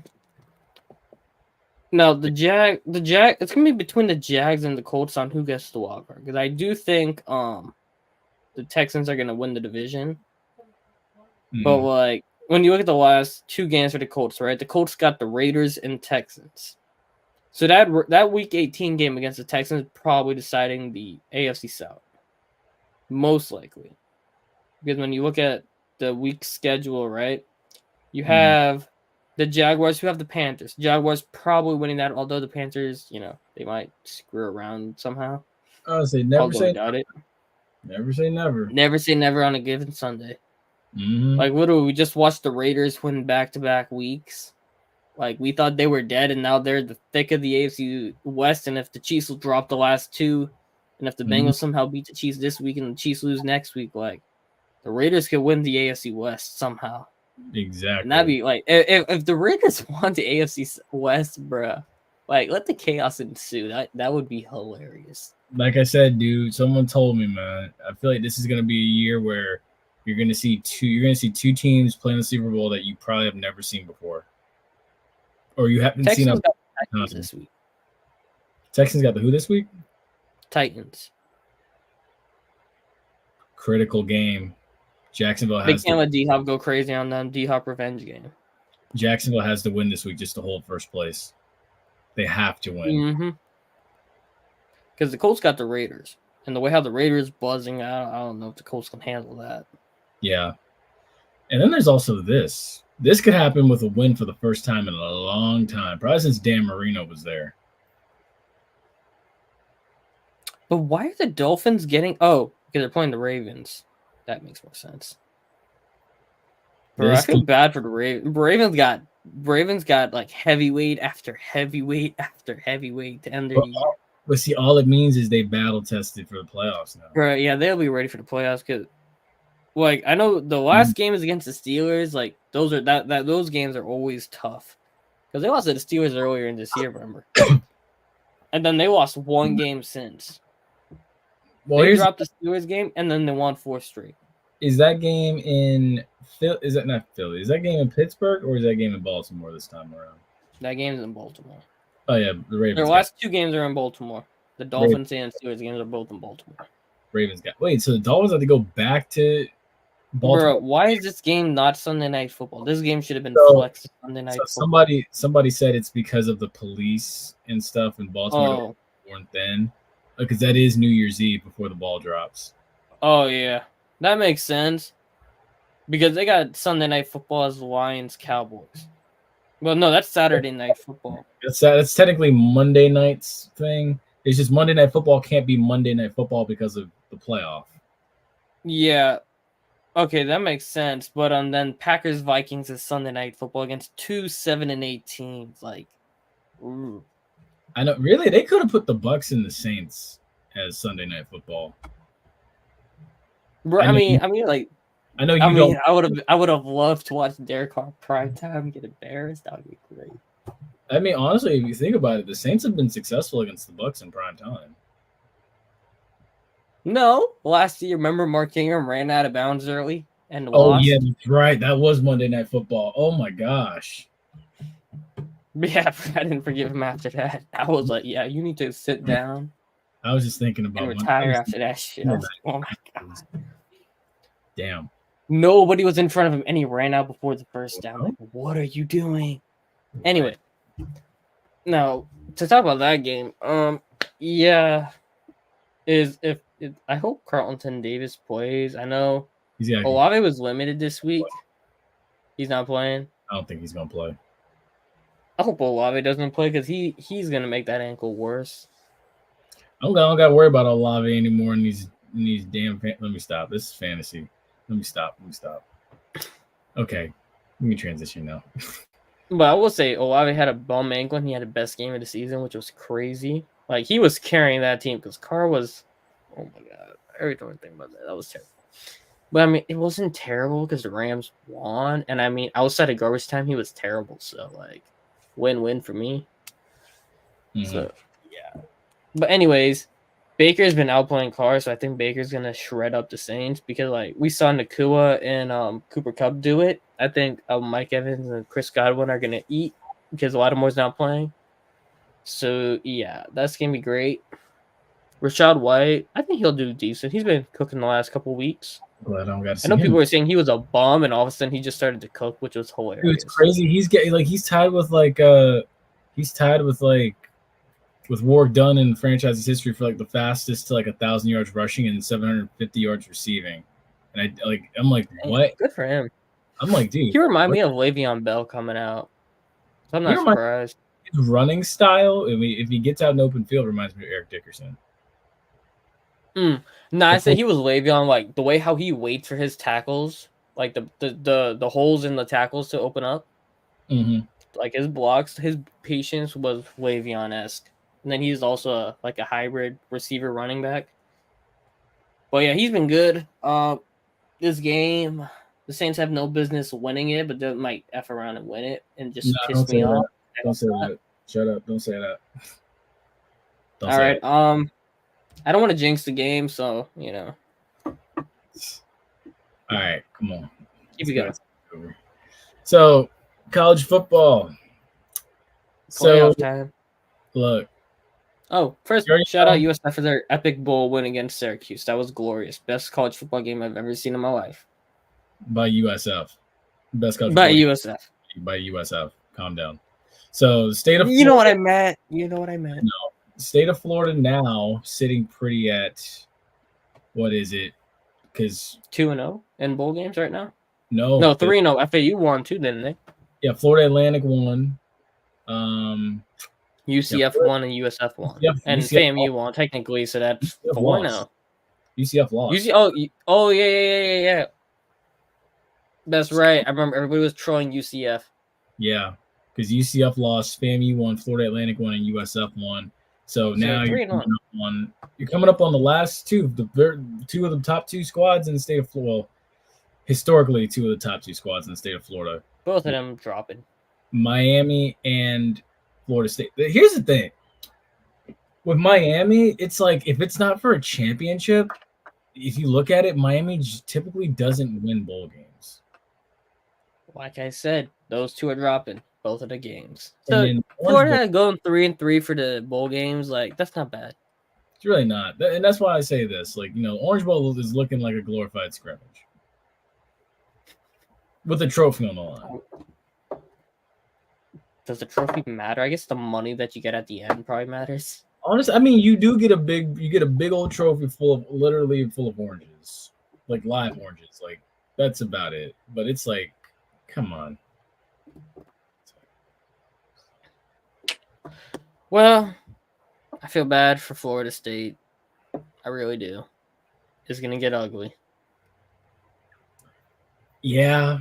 No, the Jag. It's gonna be between the Jags and the Colts on who gets the wild card. Because I do think the Texans are gonna win the division. But like when you look at the last 2 games for the Colts, right? The Colts got the Raiders and Texans. So that Week 18 game against the Texans is probably deciding the AFC South. Most likely. Because when you look at the week schedule, right? You have the Jaguars who have the Panthers. Jaguars probably winning that, although the Panthers, they might screw around somehow. I would say never say never. It. Never say never. Never say never on a given Sunday. Mm-hmm. Like literally, we just watched the Raiders win back-to-back weeks. Like we thought they were dead, and now they're the thick of the AFC West. And if the Chiefs will drop the last 2, and if the Bengals somehow beat the Chiefs this week and the Chiefs lose next week, like the Raiders could win the AFC West somehow. Exactly. And that'd be like if the Raiders won the AFC West, bruh, like let the chaos ensue. That would be hilarious. Like I said, dude, someone told me, man. I feel like this is gonna be a year where you're gonna see 2 teams playing the Super Bowl that you probably have never seen before, or you haven't seen. Titans this week. Texans got the who this week? Titans. Critical game. Jacksonville has. They can't let D-Hop go crazy on them. D-Hop revenge game. Jacksonville has to win this week just to hold first place. They have to win. Mm-hmm. Because the Colts got the Raiders. And the way how the Raiders buzzing out, I don't know if the Colts can handle that. Yeah. And then there's also this. This could happen with a win for the first time in a long time, probably since Dan Marino was there. But why are the Dolphins getting? Oh, because they're playing the Ravens. That makes more sense. Bro, I feel bad for the Ravens. Ravens got like heavyweight after heavyweight after heavyweight to end their year. But see, all it means is they battle tested for the playoffs now. Right? Yeah, they'll be ready for the playoffs because, like, I know the last game is against the Steelers. Like, those are those games are always tough because they lost to the Steelers earlier in this year, remember? And then they lost one game since. Well, they dropped the Steelers game and then they won 4 straight. Is that game in Philly? Is that not Philly? Is that game in Pittsburgh or is that game in Baltimore this time around? That game's in Baltimore. Oh yeah, the Ravens. Their last 2 games are in Baltimore. The Dolphins and Steelers games are both in Baltimore. Ravens got. Wait, so the Dolphins have to go back to Baltimore? Bro, why is this game not Sunday Night Football? This game should have been flexed Sunday Night Football. Somebody said it's because of the police and stuff in Baltimore weren't then, because that is New Year's Eve before the ball drops. Oh yeah, that makes sense. Because they got Sunday Night Football as Lions Cowboys. Well, no, that's Saturday Night Football. That's technically Monday night's thing. It's just Monday Night Football can't be Monday Night Football because of the playoff. Yeah. Okay, that makes sense. But then Packers Vikings is Sunday Night Football against 2 7-8 teams. Like, ooh. I know. Really, they could have put the Bucks and the Saints as Sunday Night Football. Bro, I mean, like, I know. I would have loved to watch Derek Carr prime time get embarrassed. That would be great. I mean, honestly, if you think about it, the Saints have been successful against the Bucks in prime time. No, last year, remember Mark Ingram ran out of bounds early and lost? Oh yeah, that's right. That was Monday Night Football. Oh my gosh. Yeah, I didn't forgive him after that. I was like, yeah, you need to sit down. I was just thinking about and retire after that shit. I was like, oh my god. Damn. Nobody was in front of him, and he ran out before the first down. Like, what are you doing? Anyway, now to talk about that game, yeah, I hope Carlton Davis plays. I know Olave was limited this week. He's not playing. I don't think he's gonna play. I hope Olave doesn't play because he's gonna make that ankle worse. I don't got to worry about Olave anymore in these damn. Let me stop. This is fantasy. Let me stop. Okay, let me transition now. But I will say Olave had a bum ankle and he had the best game of the season, which was crazy. Like, he was carrying that team because Carr was, oh my god, every time I think about that was terrible. But I mean, it wasn't terrible because the Rams won, and I mean, outside of garbage time, he was terrible. So like, win-win for me. Mm-hmm. So yeah. But anyways, Baker's been outplaying Carr, so I think Baker's gonna shred up the Saints because like we saw Nakua and Cooper Kupp do it. I think Mike Evans and Chris Godwin are gonna eat because Lattimore's not playing. So yeah, that's gonna be great. Rashad White, I think he'll do decent. He's been cooking the last couple weeks. Well, I know people were saying he was a bum, and all of a sudden he just started to cook, which was hilarious. Dude, it's crazy. He's tied with Warwick Dunn in the franchise's history for like the fastest to like 1,000 yards rushing and 750 yards receiving. And I'm like, what? Good for him. I'm like, dude. He remind me of Le'Veon Bell coming out. So I'm not surprised. His running style, if he gets out in open field, reminds me of Eric Dickerson. No, I said he was Le'Veon, like the way how he waits for his tackles, like the holes in the tackles to open up. Mm-hmm. Like his blocks, his patience was Le'Veon-esque. And then he's also a hybrid receiver running back. But yeah, he's been good. This game, the Saints have no business winning it, but they might F around and win it and just piss me off. Don't say that. Shut up. Don't say that. All right. I don't want to jinx the game, so All right, come on. Keep it going. So, college football. Playoff time. Look. Oh, first, shout out USF for their epic bowl win against Syracuse. That was glorious. Best college football game I've ever seen in my life. By USF. Best college By USF. By USF. Calm down. So, the state of Florida. You know what I meant. No. State of Florida now sitting pretty at, what is it? Because 2-0 in bowl games right now. No, 3-0. FAU won too, didn't they? Yeah, Florida Atlantic won. UCF won and USF won, and UCF FAMU won technically. So that's UCF 4 lost. now. UCF lost. Oh yeah. That's right. I remember everybody was trolling UCF. Yeah, because UCF lost, FAMU won, Florida Atlantic won, and USF won. So now you're coming up on the last two of the top 2 squads in the state of Florida. Well, historically, 2 of the top 2 squads in the state of Florida. Both of them dropping. Miami and Florida State. Here's the thing. With Miami, it's like if it's not for a championship, if you look at it, Miami typically doesn't win bowl games. Like I said, those 2 are dropping both of the games. So Florida going 3-3 for the bowl games, like that's not bad. It's really not, and that's why I say this. Like, Orange Bowl is looking like a glorified scrimmage with a trophy on the line. Does the trophy matter? I guess the money that you get at the end probably matters. Honestly, I mean, you get a big old trophy full of oranges, like live oranges. Like that's about it. But it's like, come on. Well, I feel bad for Florida State. I really do. It's gonna get ugly. Yeah,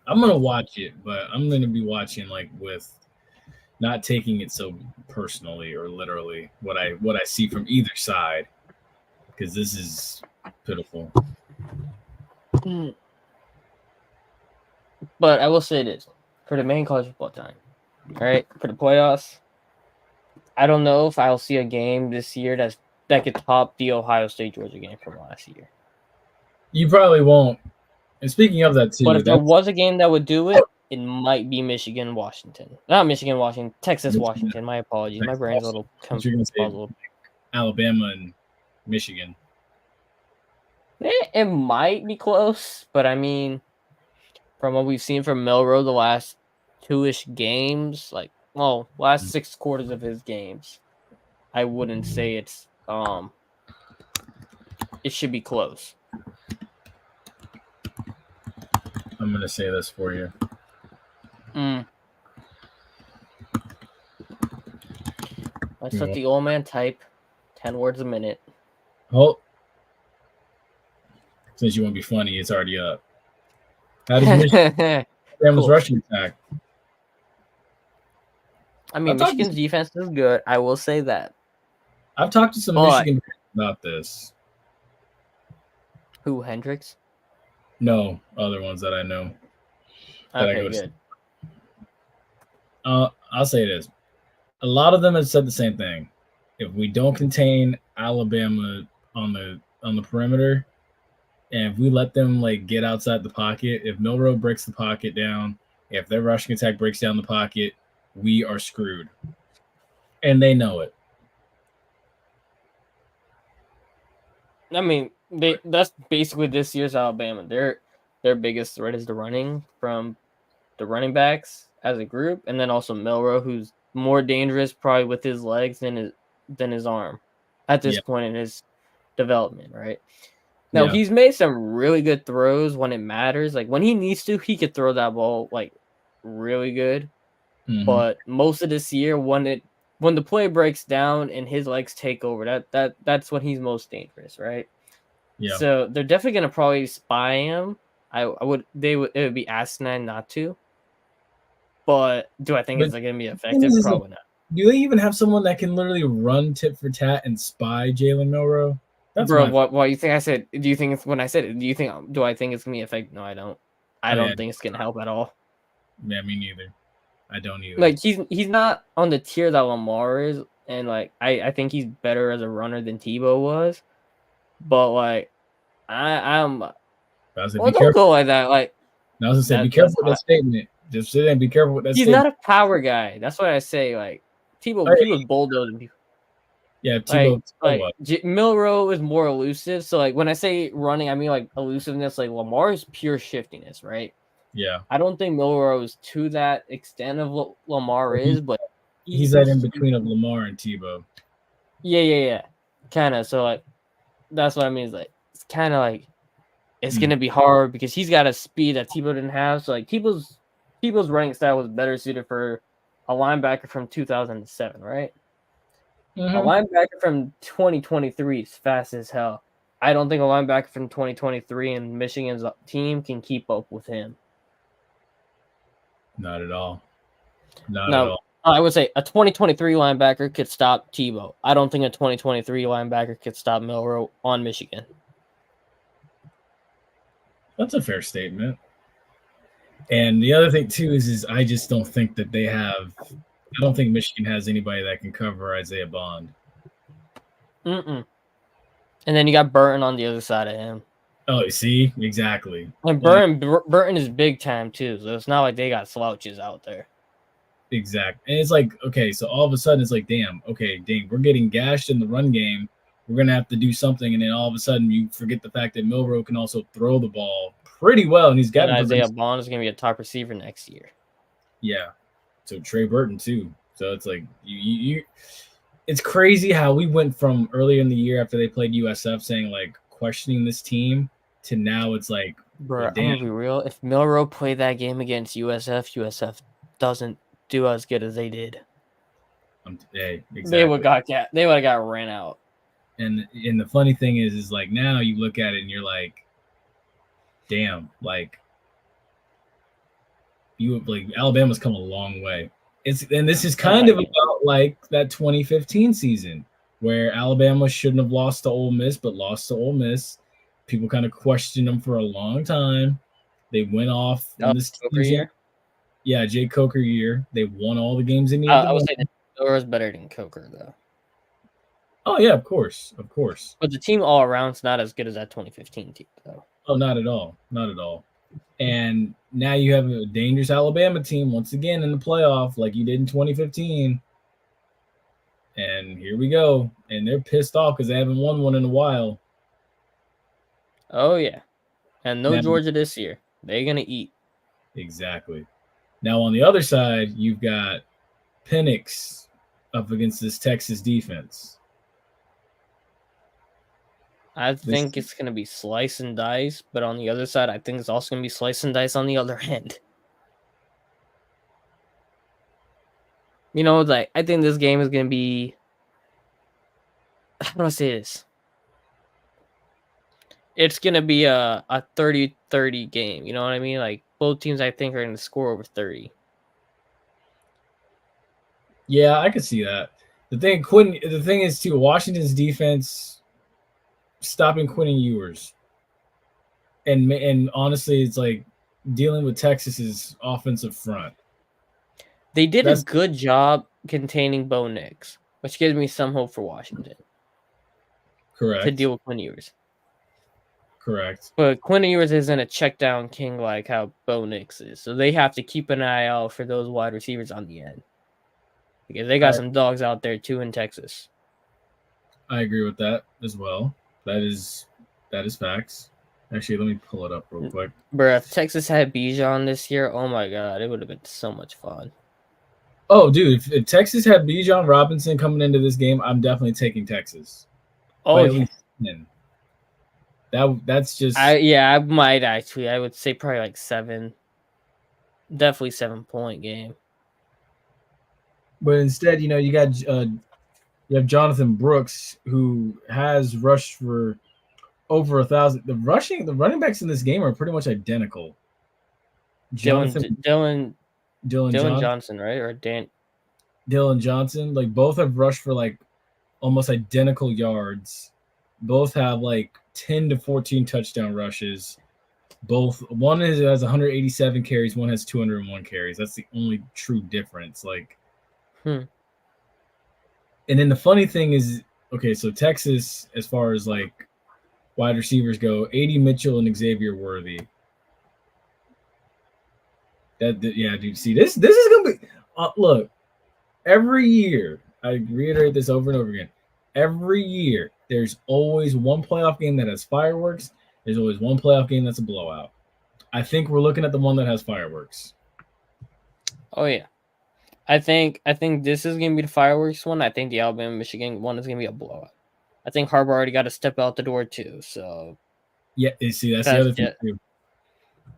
I'm gonna watch it, but I'm gonna be watching like with not taking it so personally or literally what I see from either side, because this is pitiful. But I will say this for the main college football time, all right, for the playoffs. I don't know if I'll see a game this year that could top the Ohio State Georgia game from last year. You probably won't. And speaking of that too, but if there was a game that would do it, it might be Michigan, Washington. Not Michigan, Washington, Texas, Washington. My apologies. My brain's a little puzzled. Alabama and Michigan. It might be close, but I mean, from what we've seen from Milroe the last 2-ish games, last 6 quarters of his games, I wouldn't say it should be close. I'm gonna say this for you. Let's let the old man type 10 words a minute. Oh, since you want to be funny, it's already up. How does Michigan's rushing attack? I mean, Michigan's defense is good. I will say that. I've talked to some Michigan about this. Who, Hendricks? No, other ones that I know. Okay, good. I'll say this. A lot of them have said the same thing. If we don't contain Alabama on the perimeter, and if we let them get outside the pocket, if Milroe breaks the pocket down, if their rushing attack breaks down the pocket, we are screwed. And they know it. I mean, that's basically this year's Alabama. Their biggest threat is the running from the running backs as a group, and then also Milroe, who's more dangerous probably with his legs than his arm at this point in his development, right? Now, he's made some really good throws when it matters. Like, when he needs to, he could throw that ball, really good. Mm-hmm. But most of this year, when the play breaks down and his legs take over, that's when he's most dangerous, right? Yeah. So they're definitely going to probably spy him. It would be asinine not to. But do I think it's going to be effective? Probably not. Do they even have someone that can literally run tit for tat and spy Jalen Milroe? Bro, what you think I said? Do you think it's when I said it? Do I think it's gonna be effective? No, I don't. I don't think it's gonna help at all. Yeah, me neither. I don't either. Like he's not on the tier that Lamar is, and I think he's better as a runner than Tebow was. But I'm. Don't go like that. I was gonna say, be careful with that statement. Just sit and be careful with that. He's not a power guy. That's what I say. Tebow, he was bulldozing people. Yeah, Tebow. Milroe is more elusive. So when I say running, I mean elusiveness. Lamar is pure shiftiness, right? Yeah. I don't think Milroe is to that extent of what Lamar is, but he's that in between of Lamar and Tebow. Yeah. Kind of. So that's what I mean. It's kind of it's gonna be hard because he's got a speed that Tebow didn't have. So like Tebow's running style was better suited for a linebacker from 2007, right? A linebacker from 2023 is fast as hell. I don't think a linebacker from 2023 in Michigan's team can keep up with him. Not at all. Not No, at all. I would say a 2023 linebacker could stop Tebow. I don't think a 2023 linebacker could stop Milroe on Michigan. That's a fair statement. And the other thing too is I just don't think that they have. I don't think Michigan has anybody that can cover Isaiah Bond. And then you got Burton on the other side of him. Oh, see, exactly. And Burton is big time too, so it's not like they got slouches out there. Exactly. And it's like, okay, so all of a sudden it's like, dang, we're getting gashed in the run game. We're gonna have to do something, and then all of a sudden you forget the fact that Milroe can also throw the ball pretty well, and he's got Isaiah Bond is gonna be a top receiver next year. Yeah. So Trey Burton too. So it's like you it's crazy how we went from earlier in the year after they played USF saying like questioning this team to now it's like, bro, I'm gonna be real. If Milroe played that game against USF doesn't do as good as they did. Exactly. They would have got ran out. And the funny thing is like now you look at it and you're like, damn, like Alabama's come a long way. And this is kind of about like that 2015 season where Alabama shouldn't have lost to Ole Miss, but lost to Ole Miss. People kind of questioned them for a long time. They went off in this year. Yeah, Jay Coker year. They won all the games in the I would say that was better than Coker though. Oh yeah, of course. But the team all around's not as good as that 2015 team though. Oh, not at all. And now you have a dangerous Alabama team once again in the playoff, like you did in 2015. And here we go. And they're pissed off because they haven't won one in a while. Oh, yeah. And no Georgia this year. They're going to eat. Exactly. Now, on the other side, you've got Penix up against this Texas defense. I think it's going to be slice and dice, but on the other side, I think it's also going to be slice and dice on the other end. You know, like I think this game is going to be. How do I say this? It's going to be a 30-30 game. You know what I mean? Like both teams, I think, are going to score over 30. Yeah, I could see that. The thing is too, Washington's defense stopping Quentin Ewers, and honestly, it's like dealing with Texas's offensive front. They did a good job containing Bo Nix, which gives me some hope for Washington. Correct. To deal with Quentin Ewers. Correct. But Quentin Ewers isn't a check down king like how Bo Nix is, so they have to keep an eye out for those wide receivers on the end. Because they got some dogs out there too in Texas. I agree with that as well. That is facts. Actually, let me pull it up real quick. Bruh, if Texas had Bijan this year, oh my god, it would have been so much fun. Oh, dude, if Texas had Bijan Robinson coming into this game, I'm definitely taking Texas. Oh, yeah. That's just... I might actually. I would say probably like 7. Definitely 7-point game. But instead, you have Jonathan Brooks, who has rushed for over 1,000. The running backs in this game are pretty much identical. Dylan Johnson, right? Or Dylan Johnson. Like both have rushed for like almost identical yards. Both have like 10 to 14 touchdown rushes. One has 187 carries, one has 201 carries. That's the only true difference. Like, And then the funny thing is, okay, so Texas, as far as like wide receivers go, A.D. Mitchell and Xavier Worthy. Yeah, dude. See, this is gonna be. Look, every year I reiterate this over and over again. Every year, there's always one playoff game that has fireworks. There's always one playoff game that's a blowout. I think we're looking at the one that has fireworks. Oh yeah, I think this is gonna be the fireworks one. I think the Alabama Michigan one is gonna be a blowout. I think Harbaugh already got to step out the door too. So Yeah, you see, that's the That's other thing too.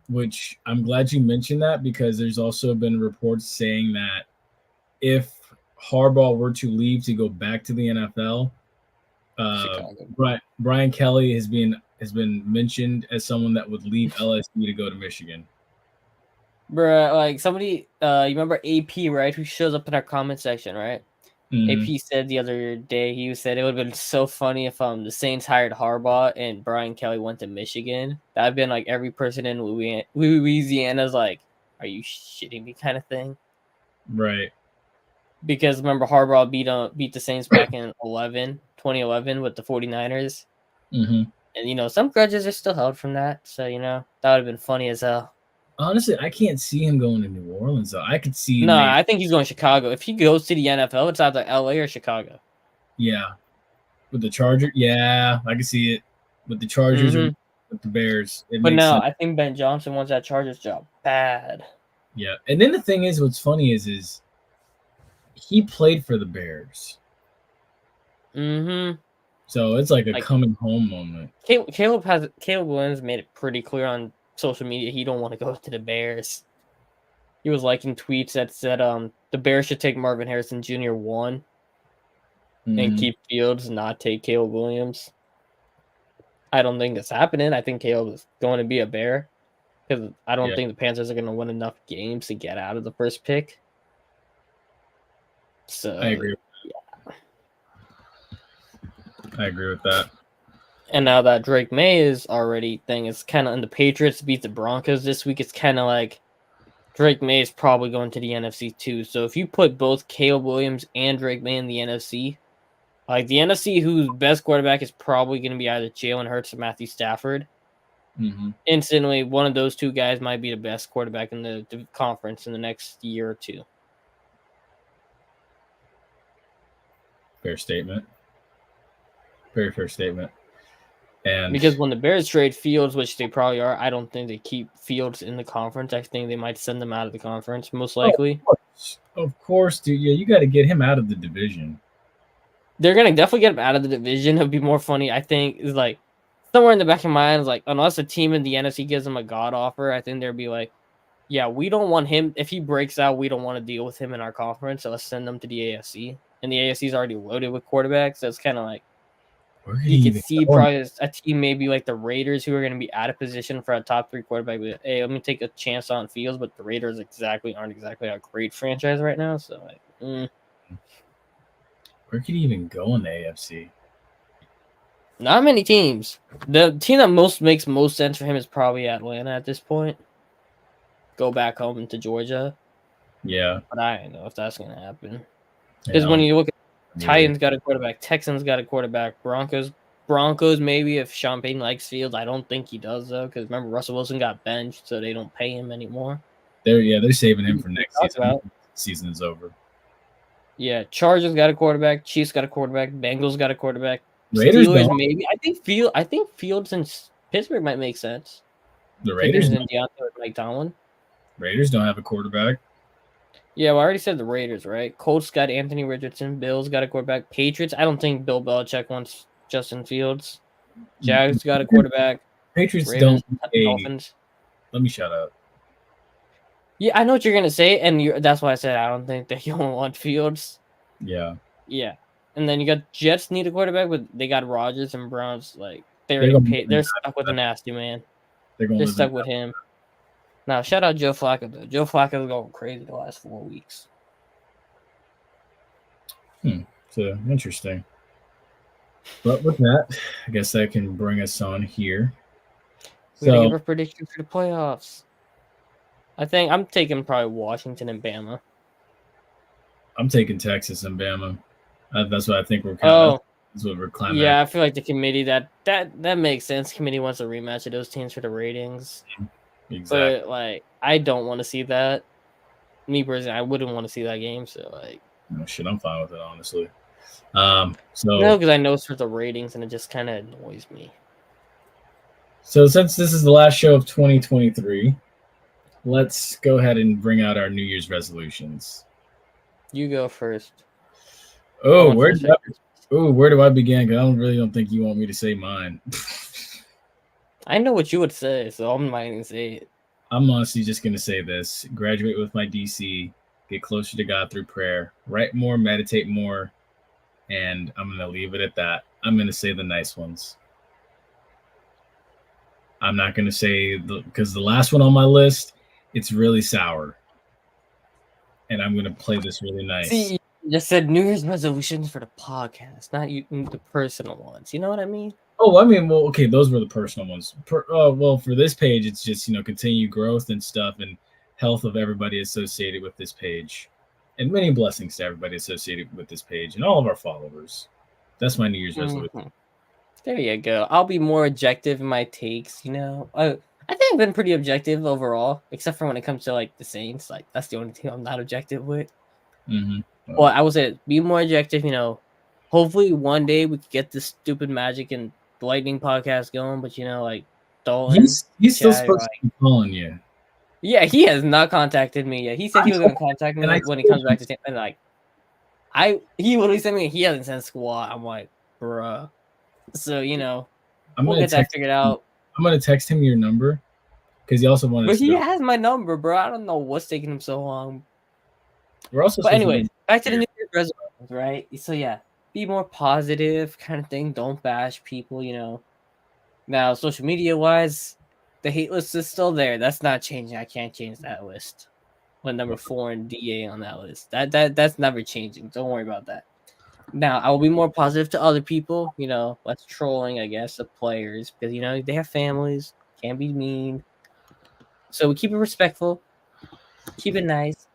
Which I'm glad you mentioned that because there's also been reports saying that if Harbaugh were to leave to go back to the NFL, Chicago. Brian Kelly has been mentioned as someone that would leave LSU to go to Michigan. Bruh, like somebody, you remember AP, right? Who shows up in our comment section, right? Mhm. AP said the other day, he said it would have been so funny if the Saints hired Harbaugh and Brian Kelly went to Michigan. That'd been like every person in Louisiana's like, "Are you shitting me?" kind of thing. Right. Because remember Harbaugh beat the Saints back in 2011 with the 49ers. Mm-hmm. And some grudges are still held from that. So that would have been funny as hell. Honestly, I can't see him going to New Orleans though. I could see No, I think he's going to Chicago. If he goes to the NFL, it's either LA or Chicago. Yeah. With the Chargers, yeah, I can see it. With the Chargers or with the Bears, it But makes no, sense. I think Ben Johnson wants that Chargers job bad. Yeah, and then the thing is, what's funny is he played for the Bears, so it's like a coming home moment. Caleb Williams made it pretty clear on social media he don't want to go to the Bears. He was liking tweets that said the Bears should take Marvin Harrison Jr. 1 and keep Fields, not take Caleb Williams. I don't think it's happening. I think Caleb is going to be a Bear because I don't think the Panthers are going to win enough games to get out of the first pick. So I agree. I agree with that. And now that Drake May is already it's kind of in the Patriots beat the Broncos this week. It's kind of like Drake May is probably going to the NFC too. So if you put both Caleb Williams and Drake May in the NFC, like the NFC, whose best quarterback is probably going to be either Jalen Hurts or Matthew Stafford. Instantly, one of those two guys might be the best quarterback in the conference in the next year or two. Fair statement. Very fair statement. And because when the Bears trade Fields, which they probably are, I don't think they keep Fields in the conference. I think they might send them out of the conference, most likely. Of course, dude. Yeah, you got to get him out of the division. They're gonna definitely get him out of the division. It'll be more funny, I think, is like somewhere in the back of my mind is like, unless a team in the NFC gives him a god offer, I think they'll be like, yeah, we don't want him. If he breaks out, we don't want to deal with him in our conference. So let's send him to the AFC. And the AFC is already loaded with quarterbacks. So it's kind of like you can see probably a team maybe like the Raiders who are going to be out of position for a top 3 quarterback. But, hey, let me take a chance on Fields. But the Raiders aren't exactly a great franchise right now. So like, where could he even go in the AFC? Not many teams. The team that makes most sense for him is probably Atlanta at this point. Go back home to Georgia. Yeah. But I don't know if that's going to happen. Because when you look at Titans got a quarterback, Texans got a quarterback, Broncos maybe if Sean Payton likes Fields. I don't think he does though, because remember Russell Wilson got benched, so they don't pay him anymore. They're saving him for next season. Season is over. Yeah, Chargers got a quarterback, Chiefs got a quarterback, Bengals got a quarterback, Raiders Steelers maybe. I think Fields and Pittsburgh might make sense. The Raiders and Deontay with Mike Tomlin. Raiders don't have a quarterback. Yeah, well, I already said the Raiders, right? Colts got Anthony Richardson. Bills got a quarterback. Patriots, I don't think Bill Belichick wants Justin Fields. Jags got a quarterback. Patriots Ravens, Dolphins. Let me shut up. Yeah, I know what you're gonna say, and that's why I said I don't think that you don't want Fields. Yeah. Yeah, and then you got Jets need a quarterback, but they got Rodgers and Browns. Like they're stuck with the nasty man. They're stuck with him. Now, shout out Joe Flacco, though. Joe Flacco's going crazy the last 4 weeks. So, interesting. But with that, I guess that can bring us on here. We're going to give a prediction for the playoffs. I think I'm taking probably Washington and Bama. I'm taking Texas and Bama. That's what I think we're kind of. That's what we're climbing. Yeah, I feel like the committee, that makes sense. Committee wants a rematch of those teams for the ratings. Exactly. But like, I don't want to see that. Me personally, I wouldn't want to see that game. So like, no shit, I'm fine with it honestly. No, because I know it's for the ratings, and it just kind of annoys me. So since this is the last show of 2023, let's go ahead and bring out our New Year's resolutions. You go first. Oh, where do I begin? Because I really don't think you want me to say mine. I know what you would say, so I'm not gonna say it. I'm honestly just going to say this. Graduate with my DC, get closer to God through prayer, write more, meditate more, and I'm going to leave it at that. I'm going to say the nice ones. I'm not going to say, because the last one on my list, it's really sour. And I'm going to play this really nice. See, you just said New Year's resolutions for the podcast, not you the personal ones. You know what I mean? Oh, I mean, well, okay, those were the personal ones. Well, for this page, it's just, continue growth and stuff and health of everybody associated with this page. And many blessings to everybody associated with this page and all of our followers. That's my New Year's resolution. There you go. I'll be more objective in my takes, I think I've been pretty objective overall, except for when it comes to, like, the Saints. Like, that's the only team I'm not objective with. Mm-hmm. Well, I would say be more objective, Hopefully one day we could get this stupid Magic and Lightning podcast going, but like Dolan, he's still supposed to be calling you. Yeah, he has not contacted me yet. He said he was gonna contact me when he comes back to Tampa. And he literally sent me. He hasn't sent squat. I'm like, bruh. So we'll get that figured out. I'm gonna text him your number because he also wanted. But he has my number, bro. I don't know what's taking him so long. We're also. But anyways, back to the New Year's resolutions, right? So yeah. Be more positive kind of thing. Don't bash people, Now, social media wise, the hate list is still there. That's not changing. I can't change that list. With number 4 and DA on that list. That's never changing. Don't worry about that. Now, I will be more positive to other people, less trolling, I guess, the players. Because, they have families. Can't be mean. So we keep it respectful. Keep it nice.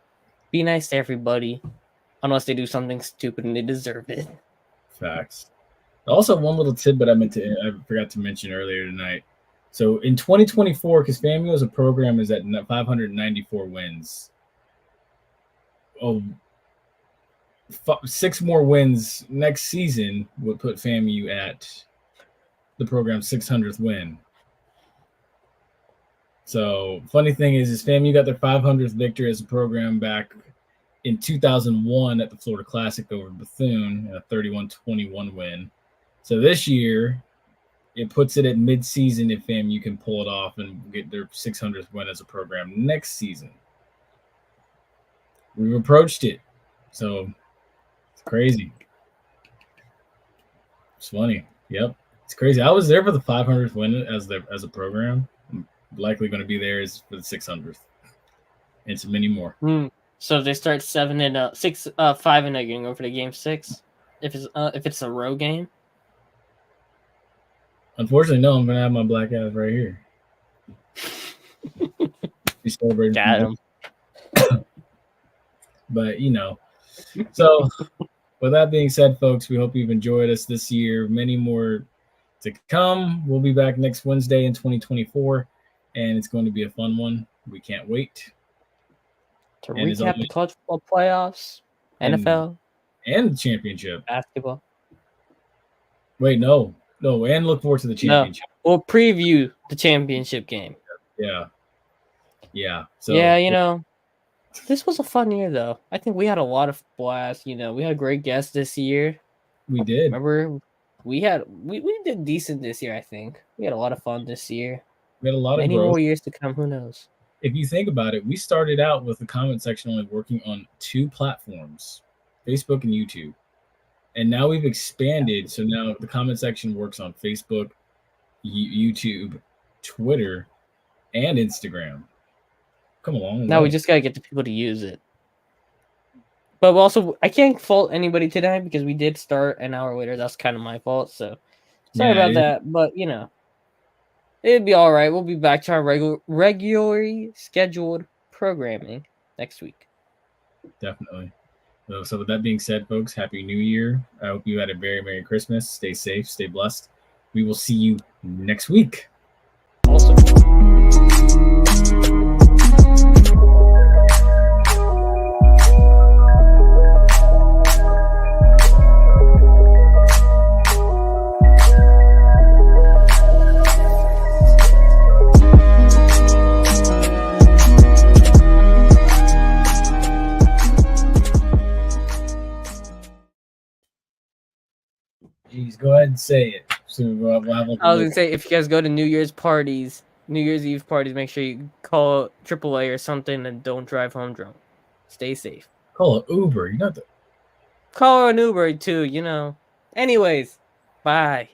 Be nice to everybody. Unless they do something stupid and they deserve it. Facts. Also, one little tidbit I forgot to mention earlier tonight. So in 2024, because FAMU as a program is at 594 wins. 6 more wins next season would put FAMU at the program's 600th win. So funny thing is FAMU got their 500th victory as a program back in 2001 at the Florida Classic over Bethune, a 31-21 win. So this year, it puts it at mid-season if FAMU can pull it off and get their 600th win as a program next season. We've approached it. So it's crazy. It's funny. Yep. It's crazy. I was there for the 500th win as a program. I'm likely going to be there for the 600th. And so many more. So if they start 5-0, you're gonna go for the game 6. If it's a road game. Unfortunately, no. I'm gonna have my black ass right here. Be celebrating. Got him. But so with that being said, folks, we hope you've enjoyed us this year. Many more to come. We'll be back next Wednesday in 2024, and it's going to be a fun one. We can't wait. To recap the college football playoffs, NFL, and the championship. Basketball. Wait, no, and look forward to the championship. No, we'll preview the championship game. Yeah. So yeah, this was a fun year though. I think we had a lot of blast. We had great guests this year. We did. Remember, we did decent this year. I think we had a lot of fun this year. We had a lot of many growth. more years to come. Who knows? If you think about it, we started out with the comment section only working on 2 platforms, Facebook and YouTube. And now we've expanded. So now the comment section works on Facebook, YouTube, Twitter, and Instagram. Come along. Now we just got to get the people to use it. But also, I can't fault anybody today because we did start an hour later. That's kind of my fault. So sorry about that. But, it'd be all right. We'll be back to our regularly scheduled programming next week. Definitely. So with that being said, folks, Happy New Year. I hope you had a very Merry Christmas. Stay safe. Stay blessed. We will see you next week. Awesome. Jeez, go ahead and say it. So we'll have like I was gonna say, if you guys go to New Year's Eve parties, make sure you call AAA or something and don't drive home drunk. Stay safe. call an Uber. You know the Call an Uber too, you know. Anyways, bye.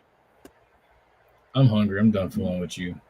I'm hungry. I'm done fooling with you.